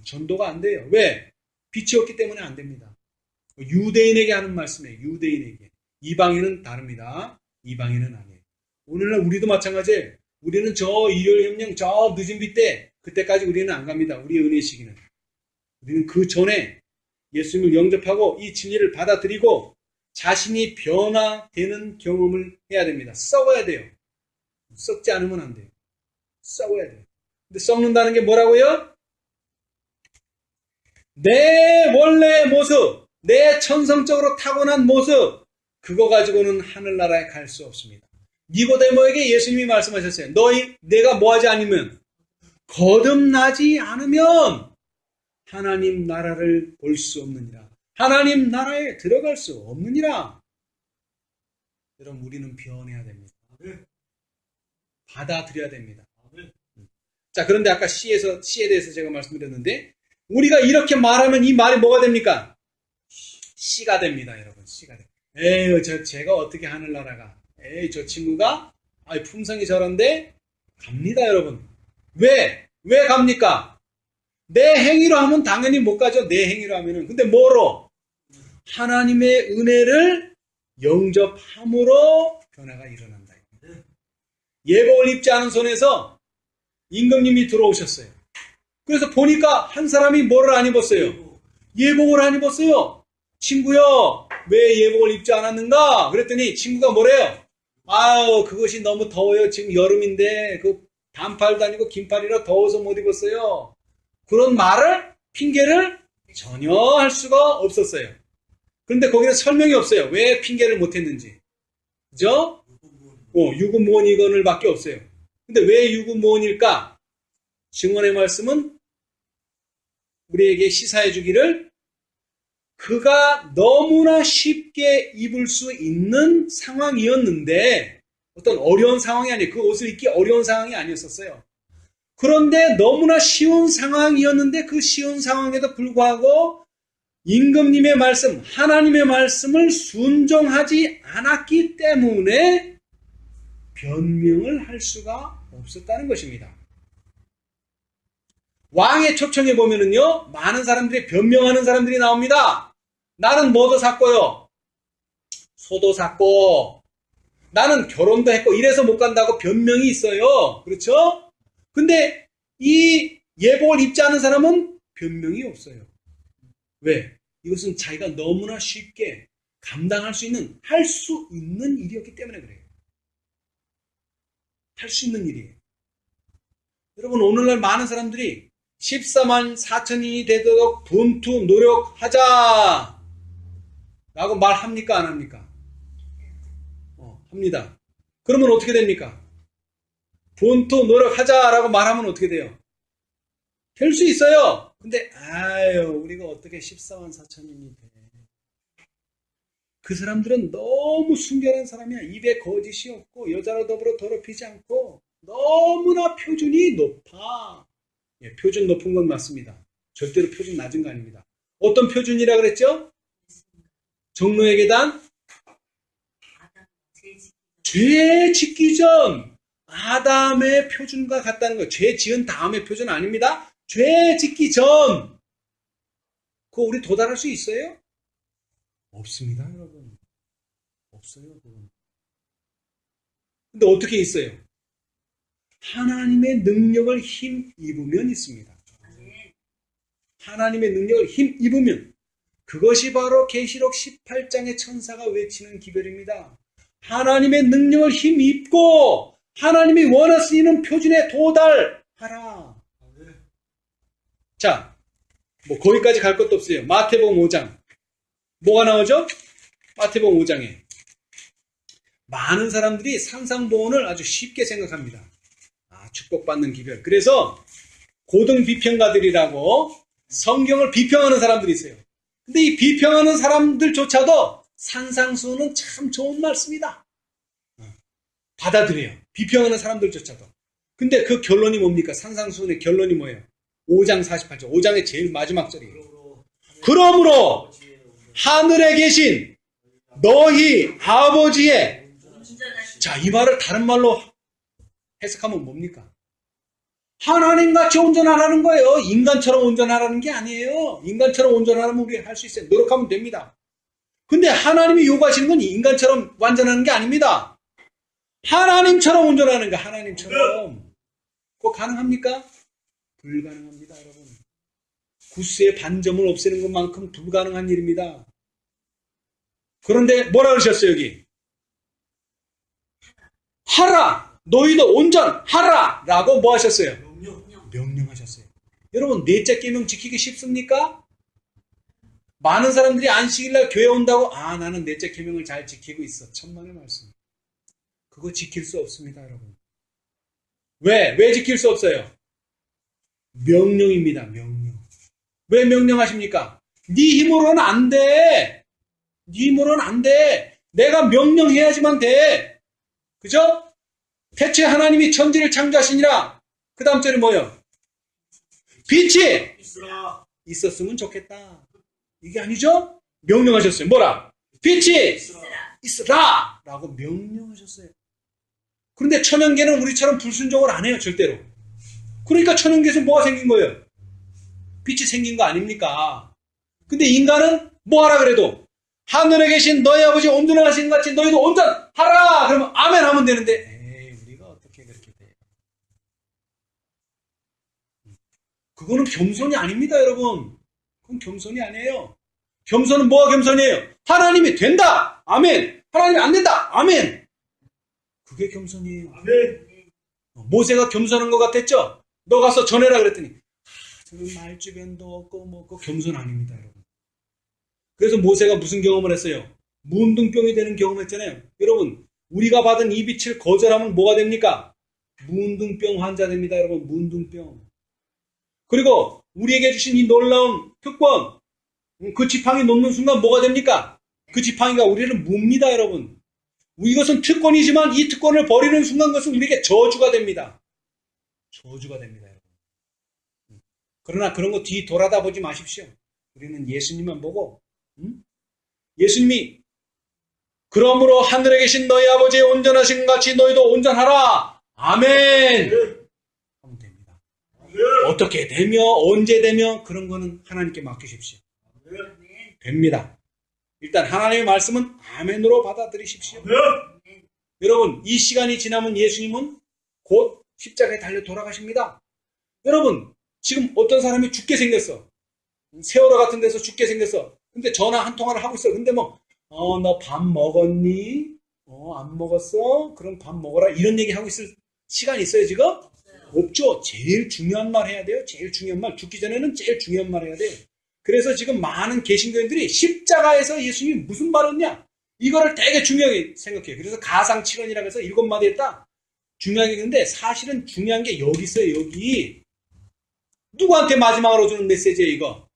전도가 안 돼요. 왜? 빛이 없기 때문에 안 됩니다. 유대인에게 하는 말씀이에요. 유대인에게. 이방인은 다릅니다. 이방인은 아니에요. 오늘날 우리도 마찬가지예요. 우리는 저 일요일 혁명 저 늦은 빛 때 그때까지 우리는 안 갑니다. 우리의 은혜 시기는. 우리는 그 전에 예수님을 영접하고 이 진리를 받아들이고 자신이 변화되는 경험을 해야 됩니다. 썩어야 돼요. 썩지 않으면 안 돼요. 썩어야 돼요. 근데 썩는다는 게 뭐라고요? 내 원래의 모습, 내 천성적으로 타고난 모습, 그거 가지고는 하늘나라에 갈 수 없습니다. 니고데모에게 예수님이 말씀하셨어요. 내가 뭐하지 않으면, 거듭나지 않으면 하나님 나라를 볼 수 없느니라. 하나님 나라에 들어갈 수 없느니라. 여러분, 우리는 변해야 됩니다. 받아들여야 됩니다. 자, 그런데 아까 씨에 대해서 제가 말씀드렸는데, 우리가 이렇게 말하면 이 말이 뭐가 됩니까? 씨가 됩니다, 여러분. 씨가 됩니다. 에휴, 제가 어떻게 하늘나라가? 에이, 저 친구가 품성이 저런데 갑니다, 여러분. 왜 갑니까? 내 행위로 하면 당연히 못 가죠. 내 행위로 하면은. 근데 뭐로? 하나님의 은혜를 영접함으로 변화가 일어난다. 예복을 입지 않은 손에서 임금님이 들어오셨어요. 그래서 보니까 한 사람이 뭐를 안 입었어요? 예복을 안 입었어요. 친구요, 왜 예복을 입지 않았는가? 그랬더니 친구가 뭐래요? 아유, 그것이 너무 더워요. 지금 여름인데 그 반팔도 아니고 긴팔이라 더워서 못 입었어요. 그런 핑계를 전혀 할 수가 없었어요. 그런데 거기는 설명이 없어요. 왜 핑계를 못했는지. 그죠? 유구무원이건을 밖에 없어요. 근데 왜 유구무원일까? 증언의 말씀은 우리에게 시사해 주기를 그가 너무나 쉽게 입을 수 있는 상황이었는데 어떤 어려운 상황이 아니에요. 그 옷을 입기 어려운 상황이 아니었었어요. 그런데 너무나 쉬운 상황이었는데 그 쉬운 상황에도 불구하고 임금님의 말씀, 하나님의 말씀을 순종하지 않았기 때문에 변명을 할 수가 없었다는 것입니다. 왕의 초청에 보면은요, 많은 사람들이 변명하는 사람들이 나옵니다. 나는 뭐도 샀고요. 소도 샀고, 나는 결혼도 했고, 이래서 못 간다고 변명이 있어요. 그렇죠? 근데 이 예복을 입지 않은 사람은 변명이 없어요. 왜? 이것은 자기가 너무나 쉽게 감당할 수 있는, 할 수 있는 일이었기 때문에 그래요. 할 수 있는 일이에요. 여러분, 오늘날 많은 사람들이 14만 4천인이 되도록 분투 노력하자 라고 말합니까? 안 합니까? 합니다. 그러면 어떻게 됩니까? 분투 노력하자라고 말하면 어떻게 돼요? 될 수 있어요. 근데 우리가 어떻게 14만 4천인이 돼? 그 사람들은 너무 순결한 사람이야. 입에 거짓이 없고 여자로 더불어 더럽히지 않고 너무나 표준이 높아. 예, 표준 높은 건 맞습니다. 절대로 표준 낮은 거 아닙니다. 어떤 표준이라 그랬죠? 정노의 계단? 죄 짓기 전. 아담의 표준과 같다는 거예요. 죄 지은 다음의 표준 아닙니다. 죄 짓기 전. 그거 우리 도달할 수 있어요? 없습니다, 여러분. 없어요, 그건. 근데 어떻게 있어요? 하나님의 능력을 힘입으면 있습니다. 하나님의 능력을 힘입으면. 그것이 바로 계시록 18장의 천사가 외치는 기별입니다. 하나님의 능력을 힘입고 하나님이 원하시는 표준에 도달하라. 자, 뭐 거기까지 갈 것도 없어요. 마태복음 5장. 뭐가 나오죠? 마태복음 5장에 많은 사람들이 상상보원을 아주 쉽게 생각합니다. 축복받는 기별. 그래서 고등 비평가들이라고 성경을 비평하는 사람들이 있어요. 근데 이 비평하는 사람들조차도 산상수훈은 참 좋은 말씀이다. 받아들여요. 비평하는 사람들조차도. 근데 그 결론이 뭡니까? 산상수훈의 결론이 뭐예요? 5장 48절. 5장의 제일 마지막 절이에요. 그러므로 하늘에 계신 너희 아버지의, 자, 이 말을 다른 말로 해석하면 뭡니까? 하나님같이 온전하라는 거예요. 인간처럼 온전하라는 게 아니에요. 인간처럼 온전하라면 우리 할 수 있어요. 노력하면 됩니다. 근데 하나님이 요구하시는 건 인간처럼 완전하는 게 아닙니다. 하나님처럼 온전하는 거, 하나님처럼. 그거 가능합니까? 불가능합니다, 여러분. 구스의 반점을 없애는 것만큼 불가능한 일입니다. 그런데 뭐라 그러셨어요, 여기? 하라! 너희도 온전하라! 라고 뭐 하셨어요? 명령하셨어요. 여러분, 넷째 계명 지키기 쉽습니까? 많은 사람들이 안식일날 교회 온다고, 나는 넷째 계명을 잘 지키고 있어. 천만의 말씀. 그거 지킬 수 없습니다, 여러분. 왜 지킬 수 없어요? 명령입니다, 명령. 왜 명령하십니까? 네 힘으로는 안 돼. 네 힘으로는 안 돼. 내가 명령해야지만 돼. 그죠? 태초에 하나님이 천지를 창조하시니라. 그 다음 절이 뭐예요? 빛이 있었으면 좋겠다. 이게 아니죠? 명령하셨어요. 뭐라? 빛이 있으라! 라고 명령하셨어요. 그런데 천연계는 우리처럼 불순종을 안 해요, 절대로. 그러니까 천연계에서 뭐가 생긴 거예요? 빛이 생긴 거 아닙니까? 근데 인간은 뭐 하라 그래도 하늘에 계신 너희 아버지 온전하신 같이 너희도 온전하라! 그러면 아멘 하면 되는데, 우리가 어떻게 그렇게 돼요? 그거는 겸손이 아닙니다, 여러분. 그건 겸손이 아니에요. 겸손은 뭐가 겸손이에요? 하나님이 된다! 아멘! 하나님이 안 된다! 아멘! 그게 겸손이에요. 아멘! 모세가 겸손한 것 같았죠? 너 가서 전해라 그랬더니, 저는 말주변도 없고, 그거 겸손 아닙니다, 여러분. 그래서 모세가 무슨 경험을 했어요? 문둥병이 되는 경험을 했잖아요. 여러분, 우리가 받은 이 빛을 거절하면 뭐가 됩니까? 문둥병 환자 됩니다, 여러분. 문둥병. 그리고 우리에게 주신 이 놀라운 특권, 그 지팡이 놓는 순간 뭐가 됩니까? 그 지팡이가 우리를 뭅니다, 여러분. 이것은 특권이지만 이 특권을 버리는 순간 그것은 우리에게 저주가 됩니다. 저주가 됩니다, 여러분. 그러나 그런 거 뒤 돌아다 보지 마십시오. 우리는 예수님만 보고, 예수님이 그러므로 하늘에 계신 너희 아버지의 온전하신 같이 너희도 온전하라. 아멘. 하면 됩니다. 어떻게 되며 언제 되며 그런 거는 하나님께 맡기십시오. 됩니다. 일단 하나님의 말씀은 아멘으로 받아들이십시오. 여러분, 이 시간이 지나면 예수님은 곧 십자가에 달려 돌아가십니다. 여러분, 지금 어떤 사람이 죽게 생겼어. 세월호 같은 데서 죽게 생겼어. 근데 전화 한 통화를 하고 있어. 근데 뭐 너 밥 먹었니? 안 먹었어? 그럼 밥 먹어라. 이런 얘기 하고 있을 시간이 있어요, 지금? 없죠. 제일 중요한 말 해야 돼요. 제일 중요한 말. 죽기 전에는 제일 중요한 말 해야 돼요. 그래서 지금 많은 개신교인들이 십자가에서 예수님이 무슨 말 했냐? 이거를 되게 중요하게 생각해요. 그래서 가상칠언이라고 해서 7마디 했다. 중요하게 했는데 사실은 중요한 게 여기 있어요, 여기. 누구한테 마지막으로 주는 메시지예요, 이거?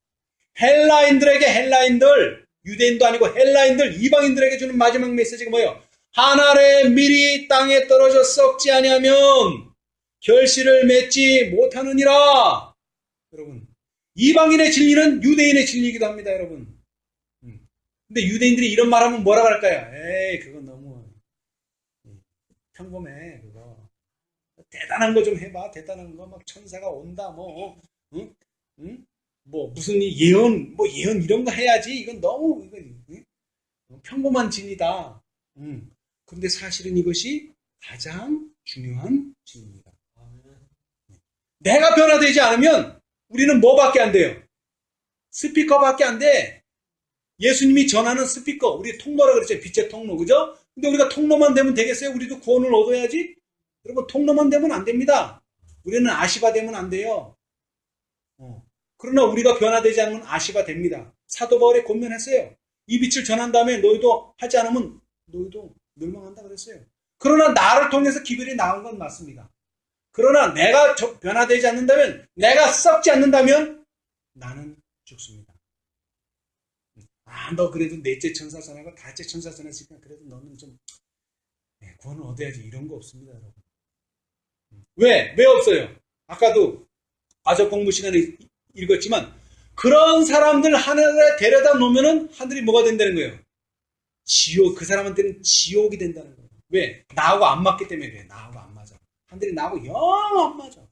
헬라인들에게, 헬라인들, 유대인도 아니고 헬라인들, 이방인들에게 주는 마지막 메시지가 뭐예요? 한 알의 밀이 땅에 떨어져 썩지 아니하면 결실을 맺지 못하느니라. 여러분, 이방인의 진리는 유대인의 진리이기도 합니다, 여러분. 근데 유대인들이 이런 말하면 뭐라 그럴까요? 에이, 그건 너무 평범해, 그거. 대단한 거 좀 해봐. 대단한 거 막 천사가 온다 뭐 응? 응? 뭐 무슨 예언 뭐 예언 이런 거 해야지. 이건 너무 이건 응? 평범한 진리다. 응. 근데 사실은 이것이 가장 중요한 진리입니다. 내가 변화되지 않으면 우리는 뭐밖에 안 돼요? 스피커밖에 안 돼. 예수님이 전하는 스피커, 우리 통로라 그랬죠. 빛의 통로, 그죠? 근데 우리가 통로만 되면 되겠어요? 우리도 구원을 얻어야지? 여러분, 통로만 되면 안 됩니다. 우리는 아시바 되면 안 돼요. 그러나 우리가 변화되지 않으면 아시바 됩니다. 사도 바울이 권면했어요. 이 빛을 전한 다음에 너희도 하지 않으면 너희도 멸망한다 그랬어요. 그러나 나를 통해서 기별이 나온 건 맞습니다. 그러나 내가 변화되지 않는다면, 내가 썩지 않는다면 나는 죽습니다. 너 그래도 넷째 천사 전하고 다째 천사 전했으니까 그래도 너는 좀 구원을 얻어야지. 이런 거 없습니다, 여러분. 왜? 왜 없어요? 아까도 아적 공부 시간에 읽었지만 그런 사람들 하늘에 데려다 놓으면은 하늘이 뭐가 된다는 거예요? 지옥. 그 사람한테는 지옥이 된다는 거예요. 왜? 나하고 안 맞기 때문에 그래. 나하고 안 맞아. 하늘이 나하고 영 안 맞아.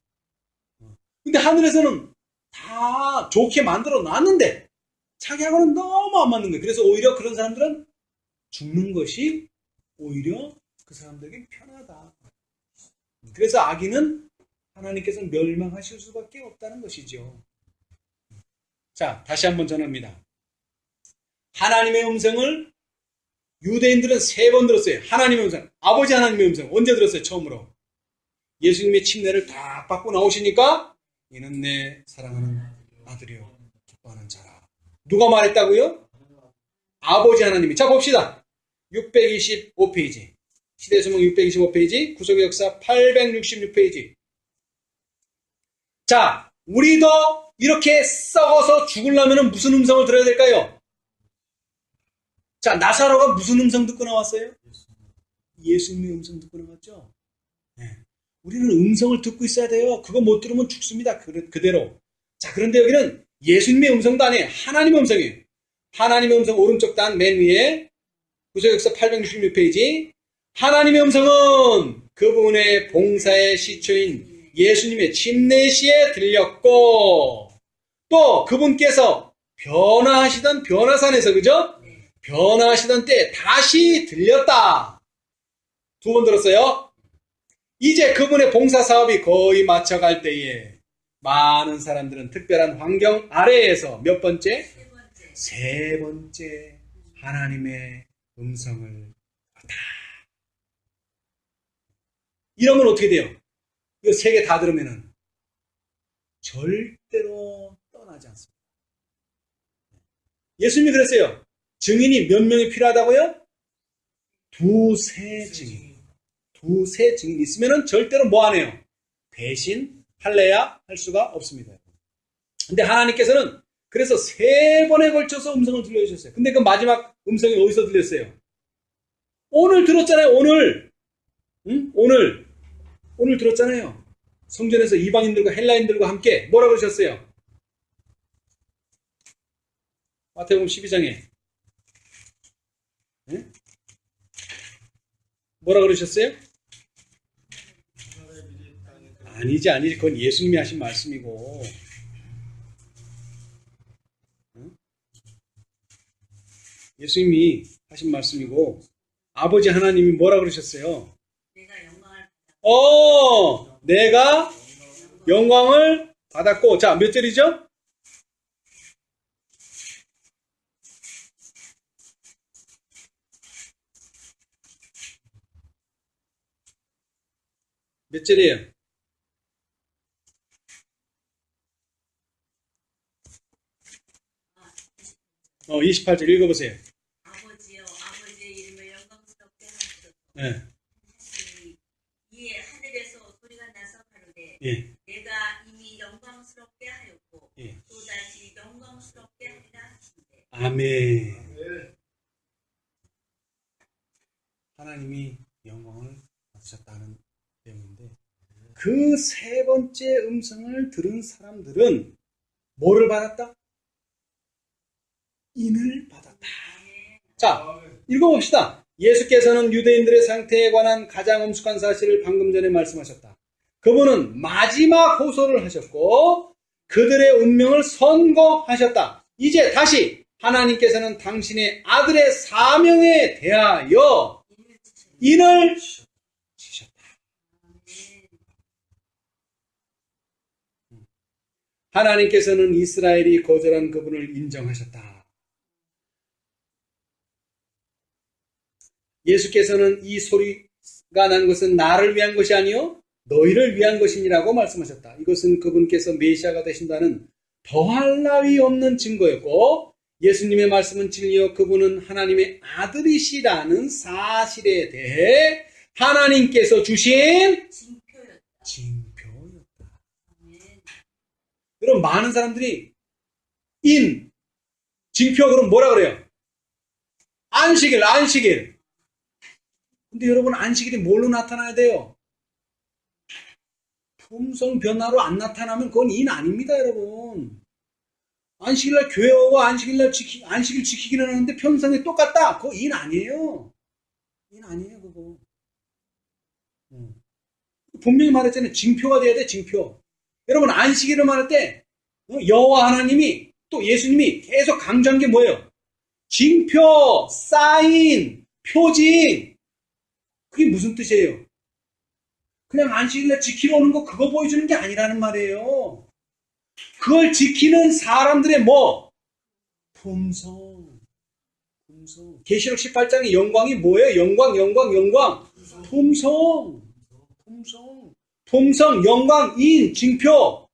근데 하늘에서는 다 좋게 만들어 놨는데 자기하고는 너무 안 맞는 거예요. 그래서 오히려 그런 사람들은 죽는 것이 오히려 그 사람들에게 편하다. 그래서 악인은 하나님께서는 멸망하실 수밖에 없다는 것이죠. 자, 다시 한번 전합니다. 하나님의 음성을 유대인들은 3번 들었어요. 하나님의 음성, 아버지 하나님의 음성. 언제 들었어요? 처음으로. 예수님의 침례를 딱 받고 나오시니까 이는 내 사랑하는 아들이요 기뻐하는 자라. 누가 말했다고요? 아버지 하나님이. 자, 봅시다. 625페이지. 시대수명 625페이지, 구속의 역사 866페이지. 자, 우리도 이렇게 썩어서 죽으려면 무슨 음성을 들어야 될까요? 자, 나사로가 무슨 음성 듣고 나왔어요? 예수님의 음성 듣고 나왔죠? 네. 우리는 음성을 듣고 있어야 돼요. 그거 못 들으면 죽습니다. 그대로. 자, 그런데 여기는 예수님의 음성도 아니에요. 하나님의 음성이에요. 하나님의 음성 오른쪽 단 맨 위에 구속역사 866페이지. 하나님의 음성은 그분의 봉사의 시초인 예수님의 침례시에 들렸고 또 그분께서 변화하시던 변화산에서 그죠? 변화하시던 때 다시 들렸다. 2번 들었어요. 이제 그분의 봉사 사업이 거의 마쳐갈 때에 많은 사람들은 특별한 환경 아래에서 몇 번째? 세 번째 하나님의 음성을 듣다. 이러면 어떻게 돼요? 이거 3개 다 들으면은 절대로 떠나지 않습니다. 예수님이 그랬어요. 증인이 몇 명이 필요하다고요? 2-3 증인. 2-3 증인이 있으면은 절대로 뭐 안 해요? 배신할래야 할 수가 없습니다. 근데 하나님께서는 그래서 3번에 걸쳐서 음성을 들려주셨어요. 근데 그 마지막 음성이 어디서 들렸어요? 오늘 들었잖아요. 오늘. 응? 오늘 들었잖아요. 성전에서 이방인들과 헬라인들과 함께 뭐라고 그러셨어요? 마태복음 12장에 응? 뭐라고 그러셨어요? 아니지. 그건 예수님이 하신 말씀이고. 응? 예수님이 하신 말씀이고 아버지 하나님이 뭐라고 그러셨어요? 내가 영광을 받았고. 자, 몇 절이죠? 몇 절이에요? 28절 읽어보세요. 아버지여, 아버지의 이름을 영광스럽게 하소서. 네. 이에 하늘에서 소리가 나서 가로되 예. 내가 이미 영광스럽게 하였고 예. 또다시 영광스럽게 하리라 하시되. 아멘. 하나님이 영광을 받으셨다는 내용인데 그 3번째 음성을 들은 사람들은 뭐를 받았다? 인을 받았다. 자, 읽어봅시다. 예수께서는 유대인들의 상태에 관한 가장 엄숙한 사실을 방금 전에 말씀하셨다. 그분은 마지막 호소를 하셨고 그들의 운명을 선고하셨다. 이제 다시 하나님께서는 당신의 아들의 사명에 대하여 인을 주셨다. 하나님께서는 이스라엘이 거절한 그분을 인정하셨다. 예수께서는 이 소리가 난 것은 나를 위한 것이 아니요 너희를 위한 것이니라고 말씀하셨다. 이것은 그분께서 메시아가 되신다는 더할 나위 없는 증거였고 예수님의 말씀은 진리요 그분은 하나님의 아들이시라는 사실에 대해 하나님께서 주신 징표였다. 여러분 많은 사람들이 징표 그럼 뭐라 그래요? 안식일. 근데 여러분 안식일이 뭘로 나타나야 돼요? 품성 변화로 안 나타나면 그건 인 아닙니다, 여러분. 안식일날 교회 오고 안식일 지키기는 하는데 평상에 똑같다. 그거 인 아니에요. 인 아니에요, 그거. 분명히 말했잖아요. 징표가 돼야 돼, 징표. 여러분 안식일을 말할 때 여호와 하나님이 또 예수님이 계속 강조한 게 뭐예요? 징표, 사인, 표징. 그게 무슨 뜻이에요? 그냥 안식일날 지키러 오는 거 그거 보여주는 게 아니라는 말이에요. 그걸 지키는 사람들의 뭐? 품성. 계시록 18장의 영광이 뭐예요? 영광. 품성, 영광, 인, 징표.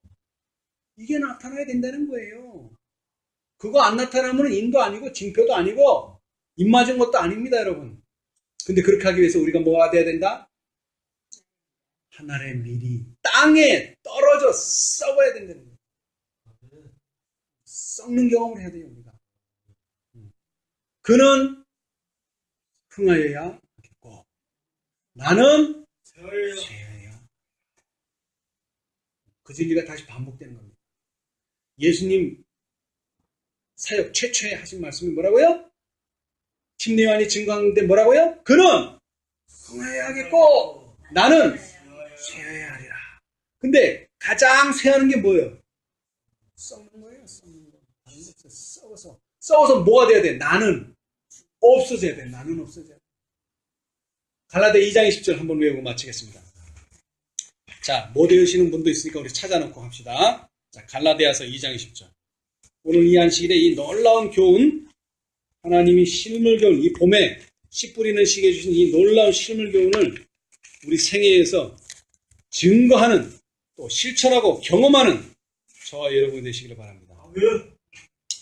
이게 나타나야 된다는 거예요. 그거 안 나타나면 인도 아니고 징표도 아니고 입 맞은 것도 아닙니다, 여러분. 근데 그렇게 하기 위해서 우리가 뭐가 돼야 된다? 하늘의 밀이 땅에 떨어져 썩어야 된다는 거예요. 썩는 경험을 해야 돼요, 우리가. 그는 흥하여야 하겠고 나는 쇠하여야. 그 진리가 다시 반복되는 겁니다. 예수님 사역 최초에 하신 말씀이 뭐라고요? 침례요한이 증거하는데 뭐라고요? 그는 흥하여야 하겠고 나는 쇠하여야 하리라. 근데 가장 쇠하는 게 뭐예요? 썩는 거예요. 썩어서 뭐가 돼야 돼? 나는 없어져야 돼. 갈라디아 2장 20절 한번 외우고 마치겠습니다. 자, 못 외우시는 분도 있으니까 우리 찾아놓고 합시다. 자, 갈라디아서 2장 20절. 오늘 이 안식일에 이 놀라운 교훈, 하나님이 실물 교훈, 이 봄에 씨 뿌리는 시기에 주신 이 놀라운 실물 교훈을 우리 생애에서 증거하는, 또 실천하고 경험하는 저와 여러분이 되시기를 바랍니다.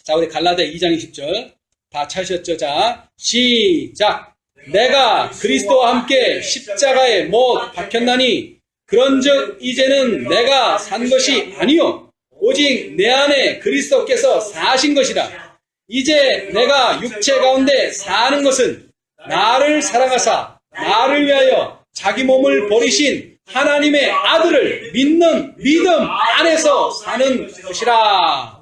자, 우리 갈라디아 2장 20절 다 찾으셨죠? 자, 시작! 내가 그리스도와 함께 십자가에 못 박혔나니 그런즉 이제는 내가 산 것이 아니요 오직 내 안에 그리스도께서 사신 것이라. 이제 내가 육체 가운데 사는 것은 나를 사랑하사 나를 위하여 자기 몸을 버리신 하나님의 아들을 믿는 믿음 안에서 사는 것이라.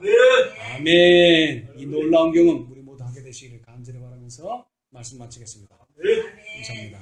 아멘. 이 놀라운 경험 우리 모두 하게 되시기를 간절히 바라면서 말씀 마치겠습니다. 감사합니다.